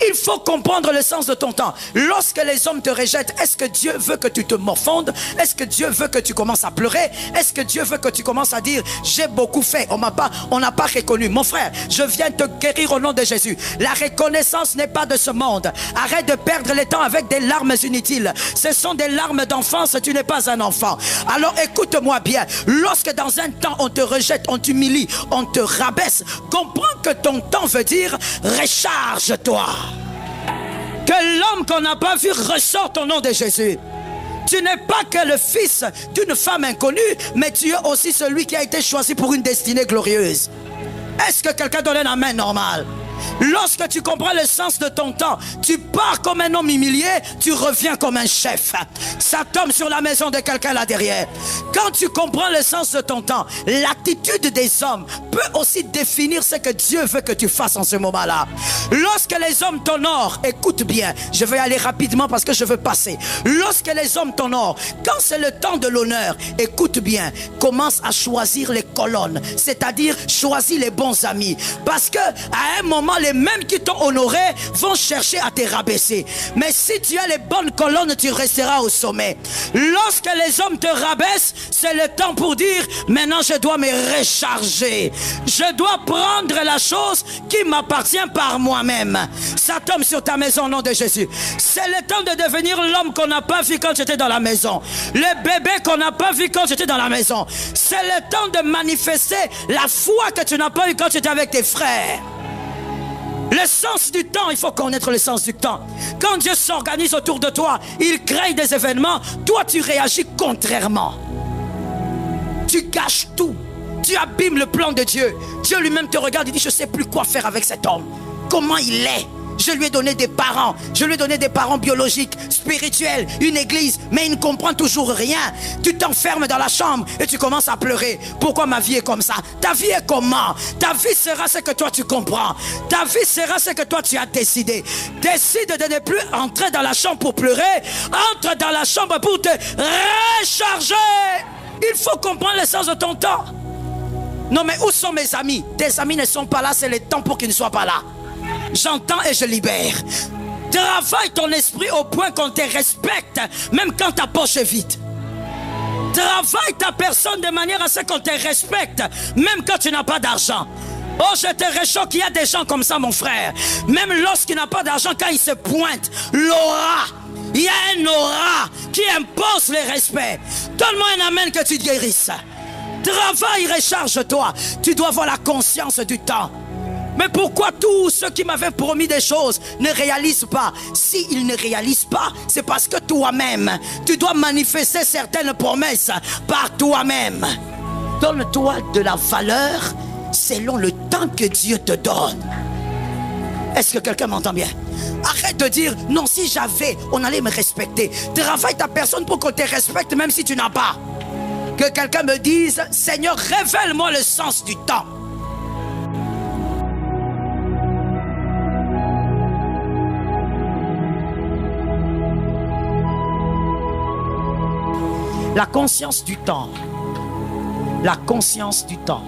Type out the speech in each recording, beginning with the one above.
Il faut comprendre le sens de ton temps. Lorsque les hommes te rejettent, est-ce que Dieu veut que tu te morfondes? Est-ce que Dieu veut que tu commences à pleurer? Est-ce que Dieu veut que tu commences à dire j'ai beaucoup fait, on n'a pas reconnu? Mon frère, je viens te guérir au nom de Jésus. La reconnaissance n'est pas de ce monde. Arrête de perdre le temps avec des larmes inutiles. Ce sont des larmes d'enfance, tu n'es pas un enfant. Alors écoute-moi bien. Lorsque dans un temps on te rejette, on t'humilie, on te rabaisse, comprends que ton temps veut dire recharge-toi. Que l'homme qu'on n'a pas vu ressorte au nom de Jésus. Tu n'es pas que le fils d'une femme inconnue, mais tu es aussi celui qui a été choisi pour une destinée glorieuse. Est-ce que quelqu'un donne un amen normal? Lorsque tu comprends le sens de ton temps, tu pars comme un homme humilié, tu reviens comme un chef. Ça tombe sur la maison de quelqu'un là derrière. Quand tu comprends le sens de ton temps, l'attitude des hommes peut aussi définir ce que Dieu veut que tu fasses en ce moment-là. Lorsque les hommes t'honorent, écoute bien, je vais aller rapidement parce que je veux passer. Lorsque les hommes t'honorent, quand c'est le temps de l'honneur, écoute bien, commence à choisir les colonnes, c'est-à-dire choisis les bons amis. Parce que à un moment, les mêmes qui t'ont honoré vont chercher à te rabaisser. Mais si tu as les bonnes colonnes, tu resteras au sommet. Lorsque les hommes te rabaissent, c'est le temps pour dire maintenant je dois me recharger. Je dois prendre la chose qui m'appartient par moi-même. Ça tombe sur ta maison au nom de Jésus. C'est le temps de devenir l'homme qu'on n'a pas vu quand j'étais dans la maison. Le bébé qu'on n'a pas vu quand j'étais dans la maison. C'est le temps de manifester la foi que tu n'as pas eu quand tu étais avec tes frères. Le sens du temps, il faut connaître le sens du temps. Quand Dieu s'organise autour de toi, il crée des événements, toi tu réagis contrairement. Tu gâches tout. Tu abîmes le plan de Dieu. Dieu lui-même te regarde et dit, je ne sais plus quoi faire avec cet homme. Comment il est? Je lui ai donné des parents. Je lui ai donné des parents biologiques, spirituels, une église. Mais il ne comprend toujours rien. Tu t'enfermes dans la chambre et tu commences à pleurer. Pourquoi ma vie est comme ça? Ta vie est comment? Ta vie sera ce que toi tu comprends. Ta vie sera ce que toi tu as décidé. Décide de ne plus entrer dans la chambre pour pleurer. Entre dans la chambre pour te recharger. Il faut comprendre le sens de ton temps. Non mais où sont mes amis? Tes amis ne sont pas là, c'est le temps pour qu'ils ne soient pas là. J'entends et je libère. Travaille ton esprit au point qu'on te respecte, même quand ta poche est vide. Travaille ta personne de manière à ce qu'on te respecte, même quand tu n'as pas d'argent. Oh, je te réchauffe qu'il y a des gens comme ça, mon frère. Même lorsqu'il n'a pas d'argent, quand il se pointe, l'aura. Il y a un aura qui impose le respect. Donne-moi un amen que tu guérisses. Travaille, recharge-toi. Tu dois avoir la conscience du temps. Mais pourquoi tous ceux qui m'avaient promis des choses ne réalisent pas? S'ils ne réalisent pas, c'est parce que toi-même, tu dois manifester certaines promesses par toi-même. Donne-toi de la valeur selon le temps que Dieu te donne. Est-ce que quelqu'un m'entend bien? Arrête de dire, non, si j'avais, on allait me respecter. Travaille ta personne pour qu'on te respecte même si tu n'as pas. Que quelqu'un me dise, Seigneur, révèle-moi le sens du temps. La conscience du temps. La conscience du temps.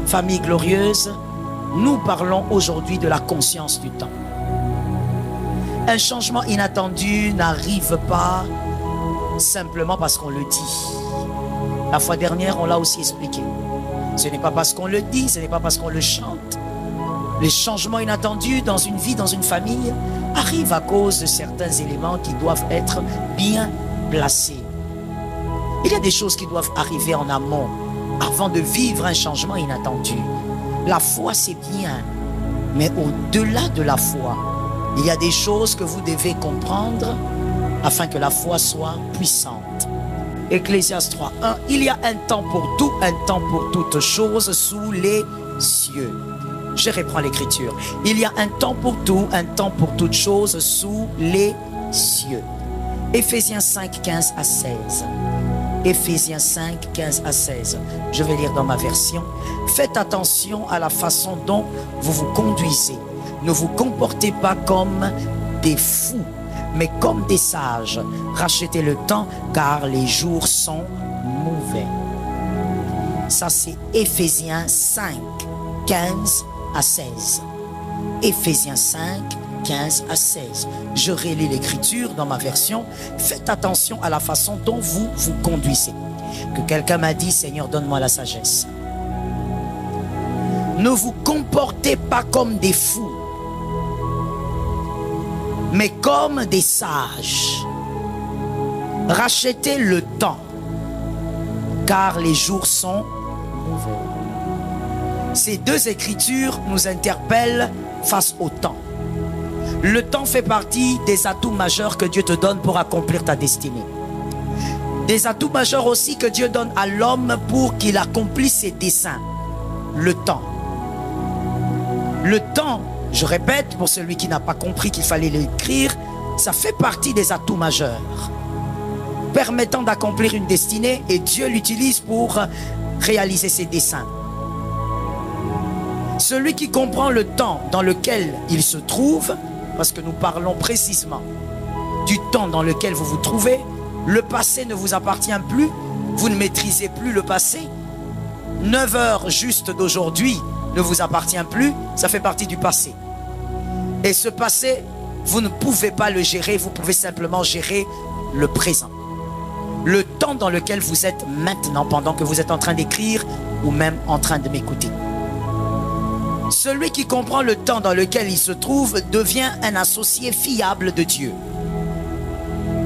Famille glorieuse, nous parlons aujourd'hui de la conscience du temps. Un changement inattendu n'arrive pas simplement parce qu'on le dit. La fois dernière, on l'a aussi expliqué. Ce n'est pas parce qu'on le dit, ce n'est pas parce qu'on le chante. Les changements inattendus dans une vie, dans une famille, arrivent à cause de certains éléments qui doivent être bien placés. Il y a des choses qui doivent arriver en amont avant de vivre un changement inattendu. La foi, c'est bien, mais au-delà de la foi, il y a des choses que vous devez comprendre afin que la foi soit puissante. Ecclésiaste 3:1, il y a un temps pour tout, un temps pour toutes choses sous les cieux. Je reprends l'écriture. Il y a un temps pour tout, un temps pour toutes choses sous les cieux. Éphésiens 5, 15 à 16. Éphésiens 5, 15 à 16. Je vais lire dans ma version. Faites attention à la façon dont vous vous conduisez. Ne vous comportez pas comme des fous, mais comme des sages. Rachetez le temps, car les jours sont mauvais. Ça, c'est Éphésiens 5, 15 à 16. Éphésiens 5, 15 à 16. Je relis l'écriture dans ma version. Faites attention à la façon dont vous vous conduisez. Que quelqu'un m'a dit, Seigneur, donne-moi la sagesse. Ne vous comportez pas comme des fous, mais comme des sages. Rachetez le temps, car les jours sont mauvais. Ces deux écritures nous interpellent face au temps. Le temps fait partie des atouts majeurs que Dieu te donne pour accomplir ta destinée. Des atouts majeurs aussi que Dieu donne à l'homme pour qu'il accomplisse ses desseins. Le temps. Le temps, je répète, pour celui qui n'a pas compris qu'il fallait l'écrire, ça fait partie des atouts majeurs permettant d'accomplir une destinée, et Dieu l'utilise pour réaliser ses desseins. Celui qui comprend le temps dans lequel il se trouve, parce que nous parlons précisément du temps dans lequel vous vous trouvez, le passé ne vous appartient plus, vous ne maîtrisez plus le passé. 9 heures juste d'aujourd'hui ne vous appartient plus, ça fait partie du passé. Et ce passé, vous ne pouvez pas le gérer, vous pouvez simplement gérer le présent. Le temps dans lequel vous êtes maintenant, pendant que vous êtes en train d'écrire ou même en train de m'écouter. Celui qui comprend le temps dans lequel il se trouve devient un associé fiable de Dieu.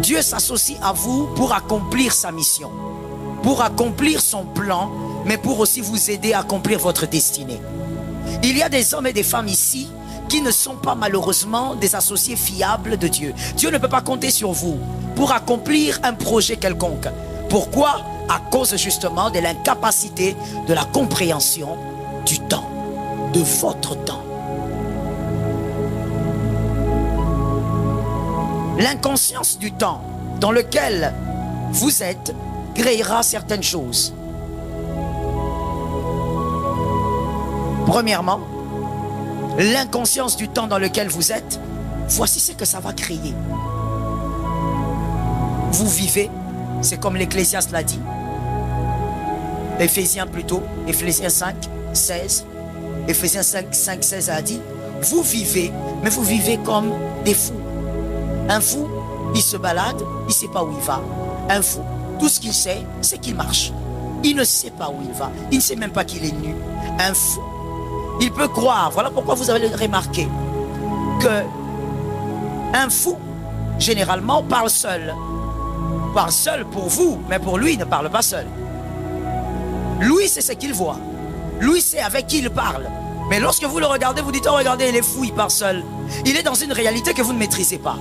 Dieu s'associe à vous pour accomplir sa mission, pour accomplir son plan, mais pour aussi vous aider à accomplir votre destinée. Il y a des hommes et des femmes ici qui ne sont pas malheureusement des associés fiables de Dieu. Dieu ne peut pas compter sur vous pour accomplir un projet quelconque. Pourquoi? À cause justement de l'incapacité de la compréhension du temps, de votre temps. L'inconscience du temps dans lequel vous êtes créera certaines choses. Premièrement, l'inconscience du temps dans lequel vous êtes, voici ce que ça va créer. Vous vivez, c'est comme l'Ecclésiaste l'a dit, Éphésiens plutôt, Éphésiens 5, 16, Éphésiens 5, 16 a dit, vous vivez, mais vous vivez comme des fous. Un fou, il se balade, il ne sait pas où il va. Un fou, tout ce qu'il sait, c'est qu'il marche. Il ne sait pas où il va, il ne sait même pas qu'il est nu. Un fou, il peut croire, voilà pourquoi vous avez remarqué que un fou, généralement, parle seul. Parle seul pour vous, mais pour lui, il ne parle pas seul. Lui, c'est ce qu'il voit. Lui, c'est avec qui il parle. Mais lorsque vous le regardez, vous dites, oh regardez, il est fou, il part seul. Il est dans une réalité que vous ne maîtrisez pas.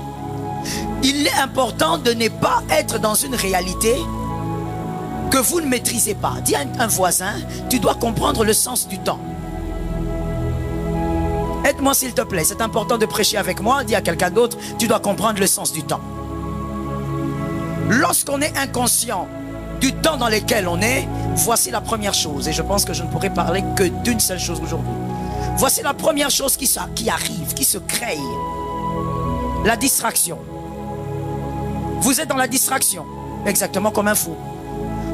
Il est important de ne pas être dans une réalité que vous ne maîtrisez pas. Dis à un voisin, tu dois comprendre le sens du temps. Aide-moi s'il te plaît, c'est important de prêcher avec moi. Dis à quelqu'un d'autre, tu dois comprendre le sens du temps. Lorsqu'on est inconscient du temps dans lequel on est, voici la première chose, et je pense que je ne pourrai parler que d'une seule chose aujourd'hui. Voici la première chose qui arrive, qui se crée. La distraction. Vous êtes dans la distraction, exactement comme un fou.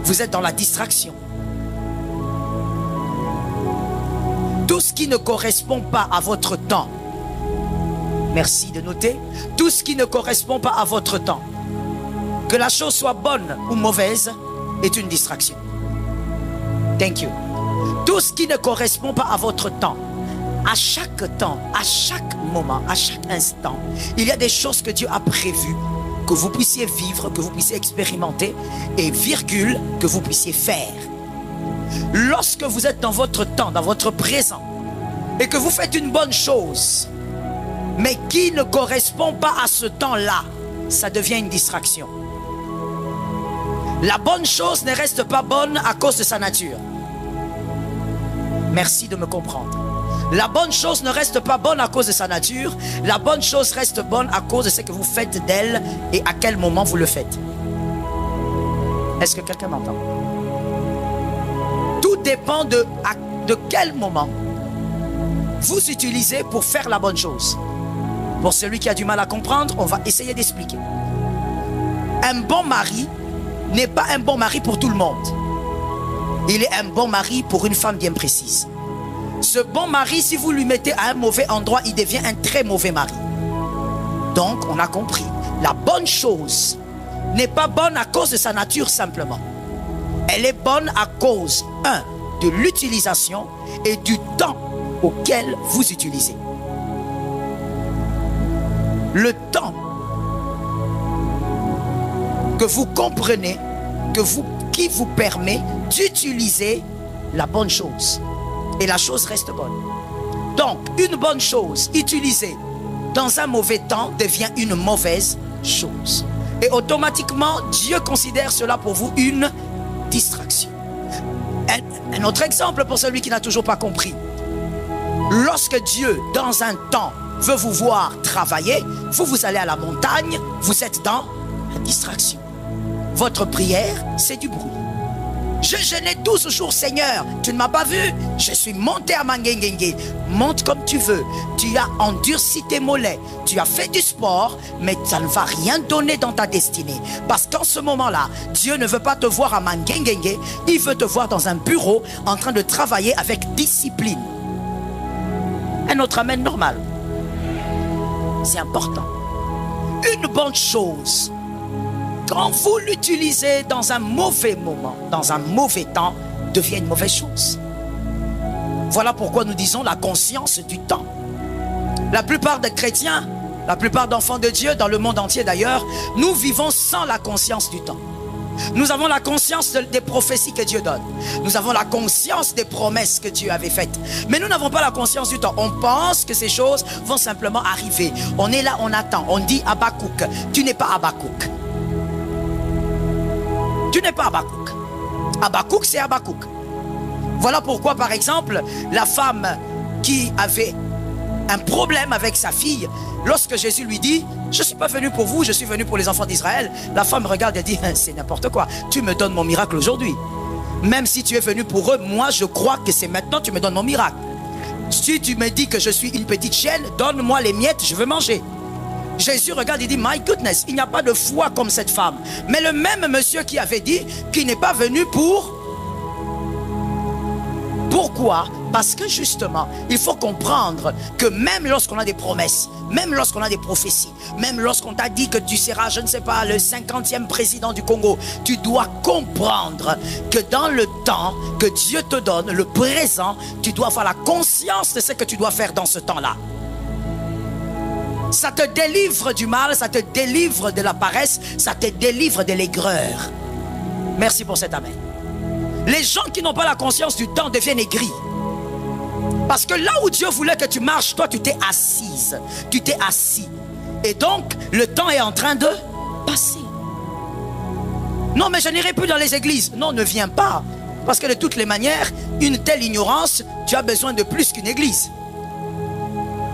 Vous êtes dans la distraction. Tout ce qui ne correspond pas à votre temps, merci de noter, tout ce qui ne correspond pas à votre temps, que la chose soit bonne ou mauvaise, est une distraction. Thank you. Tout ce qui ne correspond pas à votre temps, à chaque moment, à chaque instant, il y a des choses que Dieu a prévues, que vous puissiez vivre, que vous puissiez expérimenter, et virgule, que vous puissiez faire. Lorsque vous êtes dans votre temps, dans votre présent, et que vous faites une bonne chose, mais qui ne correspond pas à ce temps-là, ça devient une distraction. La bonne chose ne reste pas bonne à cause de sa nature. Merci de me comprendre. La bonne chose ne reste pas bonne à cause de sa nature. La bonne chose reste bonne à cause de ce que vous faites d'elle et à quel moment vous le faites. Est-ce que quelqu'un m'entend? Tout dépend de quel moment vous utilisez pour faire la bonne chose. Pour celui qui a du mal à comprendre, on va essayer d'expliquer. Un bon mari n'est pas un bon mari pour tout le monde. Il est un bon mari pour une femme bien précise. Ce bon mari, si vous lui mettez à un mauvais endroit, il devient un très mauvais mari. Donc, on a compris. La bonne chose n'est pas bonne à cause de sa nature simplement. Elle est bonne à cause, de l'utilisation et du temps auquel vous utilisez. Le temps que vous comprenez, qui vous permet d'utiliser la bonne chose. Et la chose reste bonne. Donc, une bonne chose utilisée dans un mauvais temps devient une mauvaise chose. Et automatiquement, Dieu considère cela pour vous une distraction. Un autre exemple pour celui qui n'a toujours pas compris. Lorsque Dieu, dans un temps, veut vous voir travailler, vous allez à la montagne, vous êtes dans la distraction. Votre prière, c'est du bruit. Je jeûnais 12 jours, Seigneur. Tu ne m'as pas vu. Je suis monté à Mangengenge. Monte comme tu veux. Tu as endurci tes mollets. Tu as fait du sport, mais ça ne va rien donner dans ta destinée. Parce qu'en ce moment-là, Dieu ne veut pas te voir à Mangengenge. Il veut te voir dans un bureau en train de travailler avec discipline. Un autre amen normal. C'est important. Une bonne chose, quand vous l'utilisez dans un mauvais moment, dans un mauvais temps, devient une mauvaise chose. Voilà pourquoi nous disons la conscience du temps. La plupart des chrétiens, la plupart d'enfants de Dieu, dans le monde entier d'ailleurs, nous vivons sans la conscience du temps. Nous avons la conscience des prophéties que Dieu donne. Nous avons la conscience des promesses que Dieu avait faites. Mais nous n'avons pas la conscience du temps. On pense que ces choses vont simplement arriver. On est là, on attend. On dit Habakkuk. Tu n'es pas Habakkuk. Tu n'es pas Habakkuk. Habakkuk, c'est Habakkuk. Voilà pourquoi, par exemple, la femme qui avait un problème avec sa fille, lorsque Jésus lui dit, je ne suis pas venu pour vous, je suis venu pour les enfants d'Israël, la femme regarde et dit, c'est n'importe quoi, tu me donnes mon miracle aujourd'hui. Même si tu es venu pour eux, moi je crois que c'est maintenant que tu me donnes mon miracle. Si tu me dis que je suis une petite chienne, donne-moi les miettes, je veux manger. Jésus regarde et dit, my goodness, il n'y a pas de foi comme cette femme. Mais le même monsieur qui avait dit qu'il n'est pas venu pour... Pourquoi? Parce que justement, il faut comprendre que même lorsqu'on a des promesses, même lorsqu'on a des prophéties, même lorsqu'on t'a dit que tu seras, je ne sais pas, le 50e président du Congo, tu dois comprendre que dans le temps que Dieu te donne, le présent, tu dois avoir la conscience de ce que tu dois faire dans ce temps-là. Ça te délivre du mal, ça te délivre de la paresse, ça te délivre de l'aigreur. Merci pour cet amen. Les gens qui n'ont pas la conscience du temps deviennent aigris. Parce que là où Dieu voulait que tu marches, toi tu t'es assise, tu t'es assis. Et donc le temps est en train de passer. Non mais je n'irai plus dans les églises. Non, ne viens pas. Parce que de toutes les manières, une telle ignorance, tu as besoin de plus qu'une église.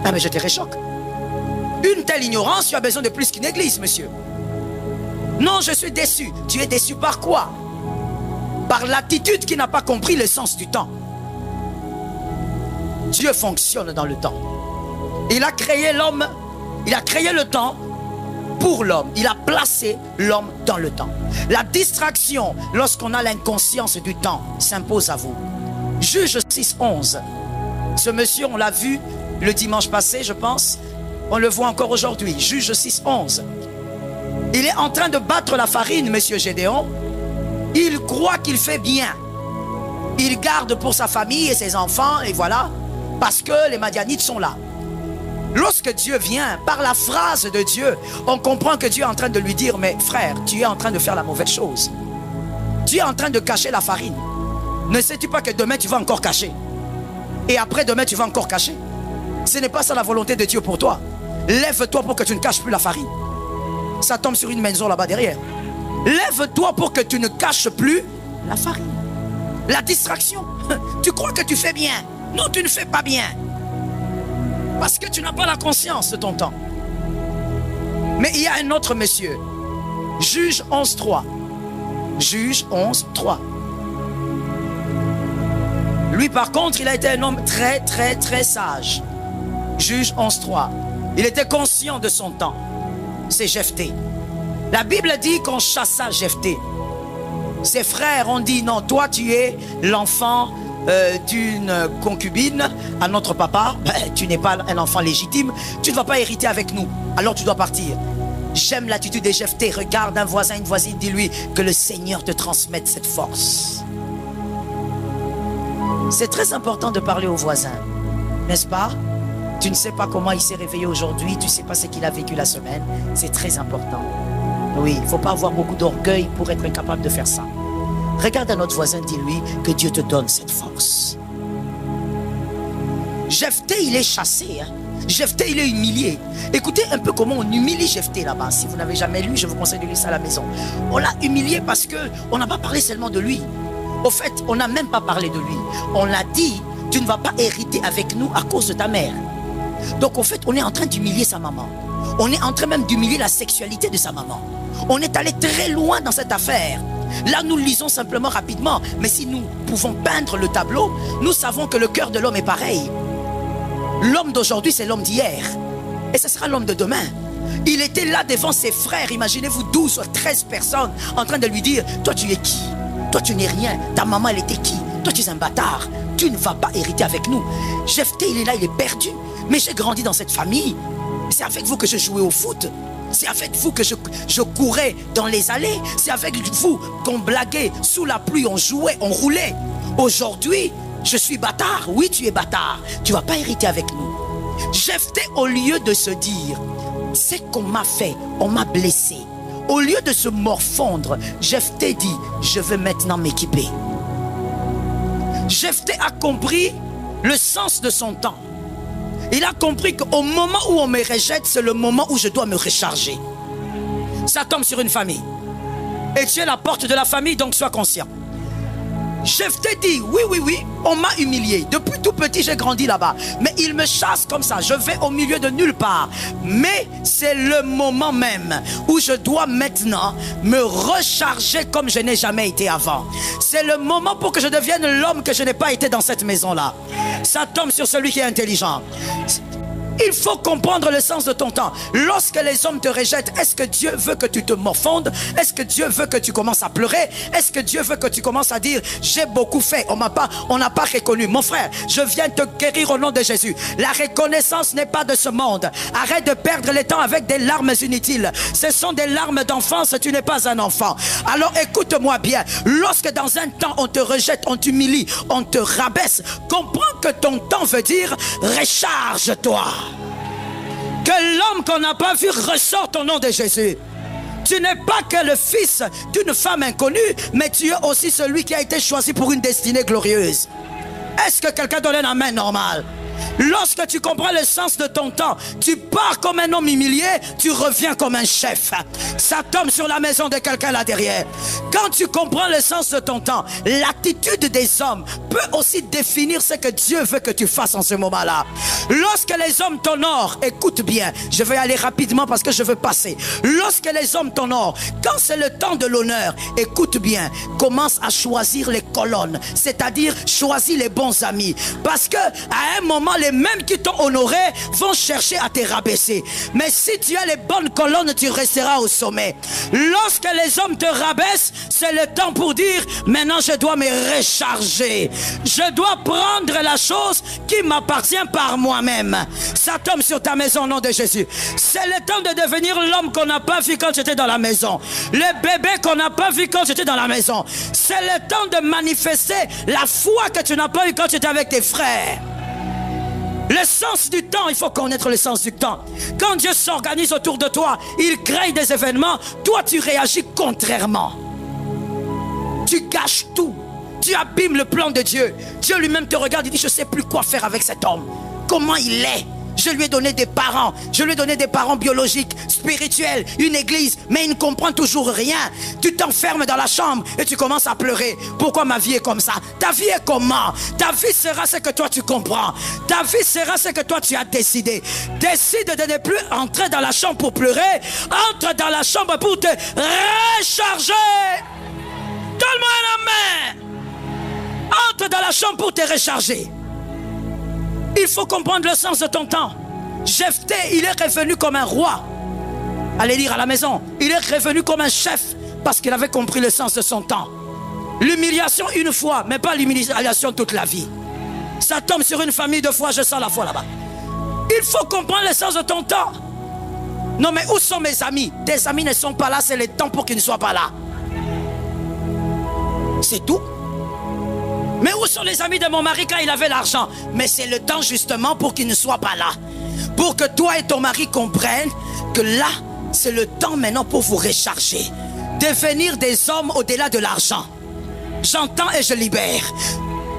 Ah mais je te réchoque. Une telle ignorance, tu as besoin de plus qu'une église, monsieur. Non, je suis déçu. Tu es déçu par quoi? Par l'attitude qui n'a pas compris le sens du temps. Dieu fonctionne dans le temps. Il a créé l'homme, il a créé le temps pour l'homme. Il a placé l'homme dans le temps. La distraction, lorsqu'on a l'inconscience du temps, s'impose à vous. Juge 6:11. Ce monsieur, on l'a vu le dimanche passé, je pense. On le voit encore aujourd'hui. Juge 6:11. Il est en train de battre la farine, monsieur Gédéon. Il croit qu'il fait bien. Il garde pour sa famille et ses enfants, et voilà, parce que les Madianites sont là. Lorsque Dieu vient, par la phrase de Dieu, on comprend que Dieu est en train de lui dire, mais frère, tu es en train de faire la mauvaise chose. Tu es en train de cacher la farine. Ne sais-tu pas que demain tu vas encore cacher? Et après demain tu vas encore cacher? Ce n'est pas ça la volonté de Dieu pour toi. Lève-toi pour que tu ne caches plus la farine. Ça tombe sur une maison là-bas derrière. Lève-toi pour que tu ne caches plus la farine. La distraction. Tu crois que tu fais bien. Non, tu ne fais pas bien. Parce que tu n'as pas la conscience de ton temps. Mais il y a un autre monsieur. Juge 11:3. Juge 11:3. Lui par contre, il a été un homme très très très sage. Juge 11:3. Il était conscient de son temps. C'est Jephthé. La Bible dit qu'on chassa Jephthé. Ses frères ont dit non, toi tu es l'enfant d'une concubine à notre papa, tu n'es pas un enfant légitime, tu ne vas pas hériter avec nous, alors tu dois partir. J'aime l'attitude de Jephthé. Regarde un voisin, une voisine, dis-lui que le Seigneur te transmette cette force. C'est très important de parler aux voisins, n'est-ce pas? Tu ne sais pas comment il s'est réveillé aujourd'hui, tu ne sais pas ce qu'il a vécu la semaine. C'est très important. Oui, il ne faut pas avoir beaucoup d'orgueil pour être incapable de faire ça. Regarde à notre voisin, dis-lui que Dieu te donne cette force. Jephthé, il est chassé. Jephthé, il est humilié. Écoutez un peu comment on humilie Jephthé là-bas. Si vous n'avez jamais lu, je vous conseille de lire ça à la maison. On l'a humilié parce qu'on n'a pas parlé seulement de lui. Au fait, on n'a même pas parlé de lui. On l'a dit, tu ne vas pas hériter avec nous à cause de ta mère. Donc, au fait, on est en train d'humilier sa maman. On est en train même d'humilier la sexualité de sa maman. On est allé très loin dans cette affaire. Là, nous lisons simplement rapidement. Mais si nous pouvons peindre le tableau, nous savons que le cœur de l'homme est pareil. L'homme d'aujourd'hui, c'est l'homme d'hier. Et ce sera l'homme de demain. Il était là devant ses frères. Imaginez-vous 12 ou 13 personnes en train de lui dire, toi, tu es qui? Toi, tu n'es rien. Ta maman, elle était qui? Toi, tu es un bâtard. Tu ne vas pas hériter avec nous. Jephthé, il est là, il est perdu. Mais j'ai grandi dans cette famille. C'est avec vous que je jouais au foot. C'est avec vous que je courais dans les allées. C'est avec vous qu'on blaguait. Sous la pluie, on jouait, on roulait. Aujourd'hui, je suis bâtard. Oui, tu es bâtard. Tu ne vas pas hériter avec nous. Jephthé, au lieu de se dire, c'est qu'on m'a fait, on m'a blessé. Au lieu de se morfondre, Jephthé dit, je veux maintenant m'équiper. Jephthé a compris le sens de son temps. Il a compris qu'au moment où on me rejette, c'est le moment où je dois me recharger. Ça tombe sur une famille. Et tu es la porte de la famille, donc sois conscient. Jephthé dit, oui, on m'a humilié. Depuis tout petit, j'ai grandi là-bas. Mais il me chasse comme ça. Je vais au milieu de nulle part. Mais c'est le moment même où je dois maintenant me recharger comme je n'ai jamais été avant. C'est le moment pour que je devienne l'homme que je n'ai pas été dans cette maison-là. Ça tombe sur celui qui est intelligent. Il faut comprendre le sens de ton temps. Lorsque les hommes te rejettent, est-ce que Dieu veut que tu te morfondes? Est-ce que Dieu veut que tu commences à pleurer? Est-ce que Dieu veut que tu commences à dire, j'ai beaucoup fait, on n'a pas reconnu? Mon frère, je viens te guérir au nom de Jésus. La reconnaissance n'est pas de ce monde. Arrête de perdre le temps avec des larmes inutiles. Ce sont des larmes d'enfance, tu n'es pas un enfant. Alors écoute-moi bien. Lorsque dans un temps on te rejette, on t'humilie, on te rabaisse, comprends que ton temps veut dire recharge-toi. Que l'homme qu'on n'a pas vu ressorte au nom de Jésus. Tu n'es pas que le fils d'une femme inconnue, mais tu es aussi celui qui a été choisi pour une destinée glorieuse. Est-ce que quelqu'un donne un amen normal? Lorsque tu comprends le sens de ton temps, tu pars comme un homme humilié, tu reviens comme un chef. Ça tombe sur la maison de quelqu'un là derrière. Quand tu comprends le sens de ton temps, l'attitude des hommes peut aussi définir ce que Dieu veut que tu fasses en ce moment-là. Lorsque les hommes t'honorent, écoute bien, je vais aller rapidement parce que je veux passer. Lorsque les hommes t'honorent, quand c'est le temps de l'honneur, écoute bien, commence à choisir les colonnes, c'est-à-dire choisis les bons amis. Parce que à un moment, les mêmes qui t'ont honoré vont chercher à te rabaisser. Mais si tu as les bonnes colonnes, tu resteras au sommet. Lorsque les hommes te rabaissent, c'est le temps pour dire, maintenant je dois me recharger. Je dois prendre la chose qui m'appartient par moi-même. Ça tombe sur ta maison au nom de Jésus. C'est le temps de devenir l'homme qu'on n'a pas vu quand j'étais dans la maison. Le bébé qu'on n'a pas vu quand j'étais dans la maison. C'est le temps de manifester la foi que tu n'as pas eu quand tu étais avec tes frères. Le sens du temps, il faut connaître le sens du temps. Quand Dieu s'organise autour de toi, il crée des événements, toi tu réagis contrairement. Tu gâches tout. Tu abîmes le plan de Dieu. Dieu lui-même te regarde et dit, je ne sais plus quoi faire avec cet homme. Comment il est? Je lui ai donné des parents. Je lui ai donné des parents biologiques, spirituels, une église. Mais il ne comprend toujours rien. Tu t'enfermes dans la chambre et tu commences à pleurer. Pourquoi ma vie est comme ça? Ta vie est comment? Ta vie sera ce que toi tu comprends. Ta vie sera ce que toi tu as décidé. Décide de ne plus entrer dans la chambre pour pleurer. Entre dans la chambre pour te recharger. Donne-moi un amen. Entre dans la chambre pour te recharger. Il faut comprendre le sens de ton temps. Jephthé, il est revenu comme un roi. Allez lire à la maison. Il est revenu comme un chef parce qu'il avait compris le sens de son temps. L'humiliation une fois, mais pas l'humiliation toute la vie. Ça tombe sur une famille 2 fois, je sens la foi là-bas. Il faut comprendre l'essence de ton temps. Non mais où sont mes amis? Tes amis ne sont pas là, c'est le temps pour qu'ils ne soient pas là. C'est tout. Mais où sont les amis de mon mari quand il avait l'argent? Mais c'est le temps justement pour qu'ils ne soient pas là. Pour que toi et ton mari comprennent que là, c'est le temps maintenant pour vous recharger. Devenir des hommes au-delà de l'argent. J'entends et je libère.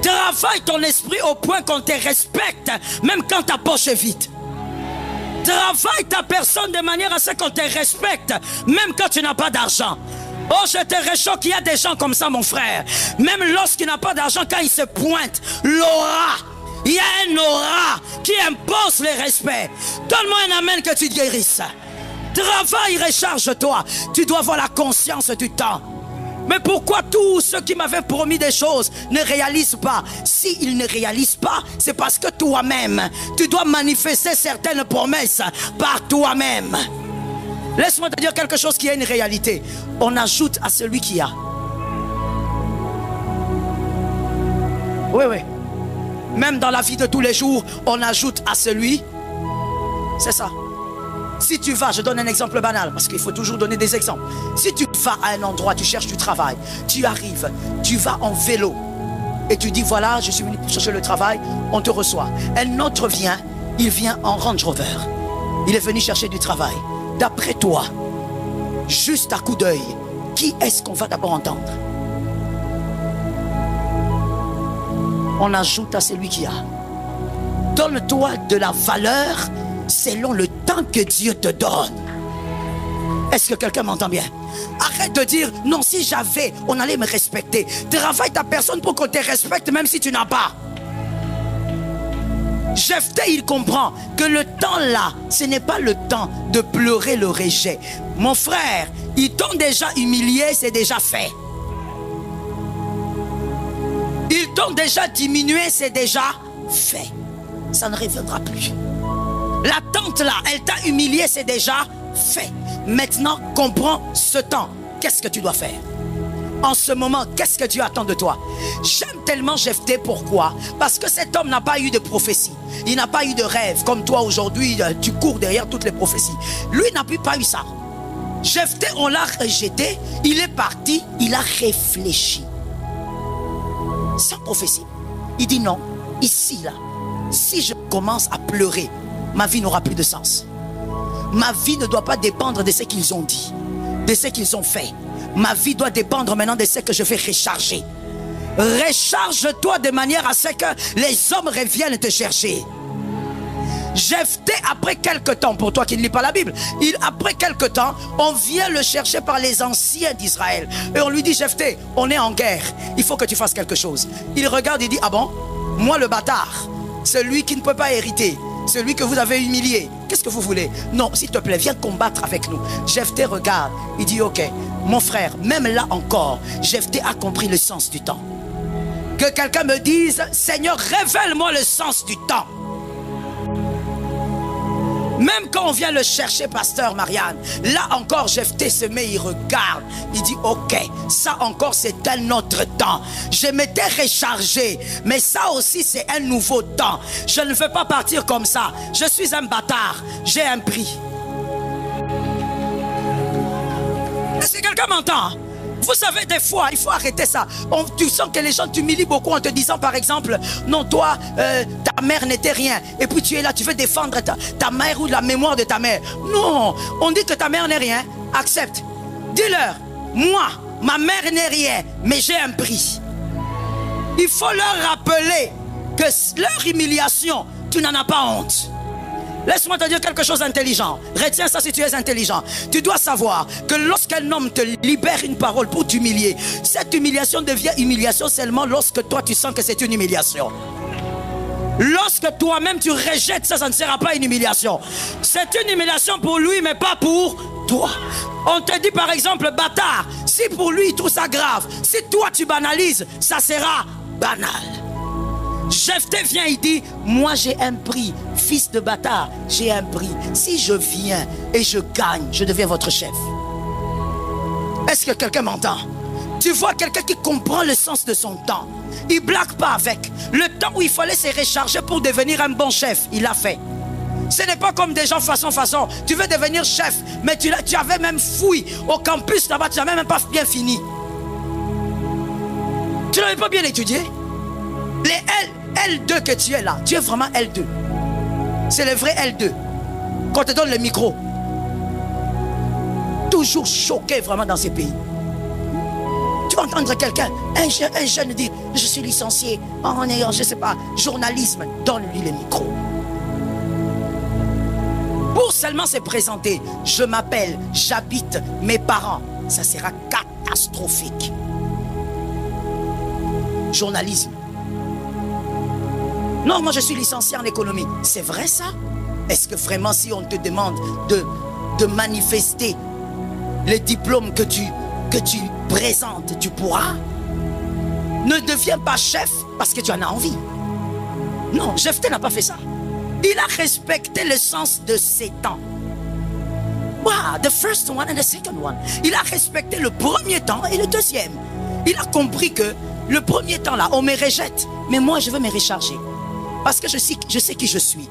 Travaille ton esprit au point qu'on te respecte, même quand ta poche est vide. Travaille ta personne de manière à ce qu'on te respecte, même quand tu n'as pas d'argent. Oh, je te réchauffe qu'il y a des gens comme ça, mon frère. Même lorsqu'il n'a pas d'argent, quand il se pointe, l'aura. Il y a un aura qui impose le respect. Donne-moi un amen que tu te guérisses. Travaille, recharge-toi. Tu dois avoir la conscience du temps. Mais pourquoi tous ceux qui m'avaient promis des choses ne réalisent pas? S'ils ne réalisent pas, c'est parce que toi-même, tu dois manifester certaines promesses par toi-même. Laisse-moi te dire quelque chose qui est une réalité. On ajoute à celui qui a. Oui, oui. Même dans la vie de tous les jours, on ajoute à celui. C'est ça. Si tu vas, je donne un exemple banal, parce qu'il faut toujours donner des exemples. Si tu vas à un endroit, tu cherches du travail, tu arrives, tu vas en vélo, et tu dis voilà, je suis venu pour chercher le travail, on te reçoit. Un autre vient, il vient en Range Rover. Il est venu chercher du travail. D'après toi, juste à coup d'œil, qui est-ce qu'on va d'abord entendre? On ajoute à celui qui a. Donne-toi de la valeur selon le temps que Dieu te donne. Est-ce que quelqu'un m'entend bien? Arrête de dire non, si j'avais, on allait me respecter. Travaille ta personne pour qu'on te respecte même si tu n'as pas. Jephthé, il comprend que le temps là, ce n'est pas le temps de pleurer le rejet. Mon frère, ils t'ont déjà humilié, c'est déjà fait. Ils t'ont déjà diminué, c'est déjà fait. Ça ne reviendra plus. La tante là, elle t'a humilié, c'est déjà fait. Maintenant, comprends ce temps. Qu'est-ce que tu dois faire? En ce moment, qu'est-ce que Dieu attend de toi? J'aime tellement Jephthé, pourquoi? Parce que cet homme n'a pas eu de prophétie. Il n'a pas eu de rêve. Comme toi aujourd'hui, tu cours derrière toutes les prophéties. Lui n'a pas eu ça. Jephthé, on l'a rejeté. Il est parti, il a réfléchi. Sans prophétie. Il dit non, ici là, si je commence à pleurer, ma vie n'aura plus de sens. Ma vie ne doit pas dépendre de ce qu'ils ont dit, de ce qu'ils ont fait. Ma vie doit dépendre maintenant de ce que je vais recharger. Recharge-toi de manière à ce que les hommes reviennent te chercher. Jephthé, après quelque temps, pour toi qui ne lis pas la Bible, après quelque temps, on vient le chercher par les anciens d'Israël. Et on lui dit, Jephthé, on est en guerre, il faut que tu fasses quelque chose. Il regarde et dit, ah bon, moi le bâtard, celui qui ne peut pas hériter, celui que vous avez humilié, qu'est-ce que vous voulez? Non, s'il te plaît, viens combattre avec nous. Jephthé regarde, il dit, ok, mon frère, même là encore, Jephthé a compris le sens du temps. Que quelqu'un me dise, Seigneur, révèle-moi le sens du temps. Même quand on vient le chercher, pasteur Marianne, là encore Jephthé se met, il regarde, il dit ok, ça encore c'est un autre temps. Je m'étais rechargé, mais ça aussi c'est un nouveau temps. Je ne veux pas partir comme ça. Je suis un bâtard, j'ai un prix. Est-ce que quelqu'un m'entend? Vous savez, des fois, il faut arrêter ça. Tu sens que les gens t'humilient beaucoup en te disant, par exemple, non, toi, ta mère n'était rien. Et puis tu es là, tu veux défendre ta mère ou la mémoire de ta mère. Non, on dit que ta mère n'est rien. Accepte. Dis-leur, moi, ma mère n'est rien, mais j'ai un prix. Il faut leur rappeler que leur humiliation, tu n'en as pas honte. Laisse-moi te dire quelque chose d'intelligent. Retiens ça si tu es intelligent. Tu dois savoir que lorsqu'un homme te libère une parole pour t'humilier, cette humiliation devient humiliation seulement lorsque toi tu sens que c'est une humiliation. Lorsque toi-même tu rejettes ça, ça ne sera pas une humiliation. C'est une humiliation pour lui, mais pas pour toi. On te dit par exemple bâtard. Si pour lui il trouve ça grave, si toi tu banalises, ça sera banal. Jephthé vient, il dit, moi j'ai un prix, fils de bâtard, j'ai un prix. Si je viens et je gagne, je deviens votre chef. Est-ce que quelqu'un m'entend? Tu vois quelqu'un qui comprend le sens de son temps. Il ne blague pas avec. Le temps où il fallait se recharger pour devenir un bon chef, il l'a fait. Ce n'est pas comme des gens façon. Tu veux devenir chef, mais tu avais même fouillé au campus là-bas, tu n'avais même pas bien fini. Tu n'avais pas bien étudié. Les L2 que tu es là, tu es vraiment L2. C'est le vrai L2. Quand on te donne le micro. Toujours choqué vraiment dans ces pays. Tu vas entendre quelqu'un, un jeune dire, je suis licencié en ayant, je ne sais pas, journalisme, donne-lui le micro. Pour seulement se présenter, je m'appelle, j'habite, mes parents, ça sera catastrophique. Journalisme. Non, moi je suis licencié en économie. C'est vrai ça? Est-ce que vraiment si on te demande de manifester les diplômes que tu présentes, tu pourras? Ne deviens pas chef parce que tu en as envie. Non, Jephthé n'a pas fait ça. Il a respecté le sens de ses temps. Wow, the first one and the second one. Il a respecté le premier temps et le deuxième. Il a compris que le premier temps là, on me rejette. Mais moi, je veux me recharger. Parce que je sais qui je suis.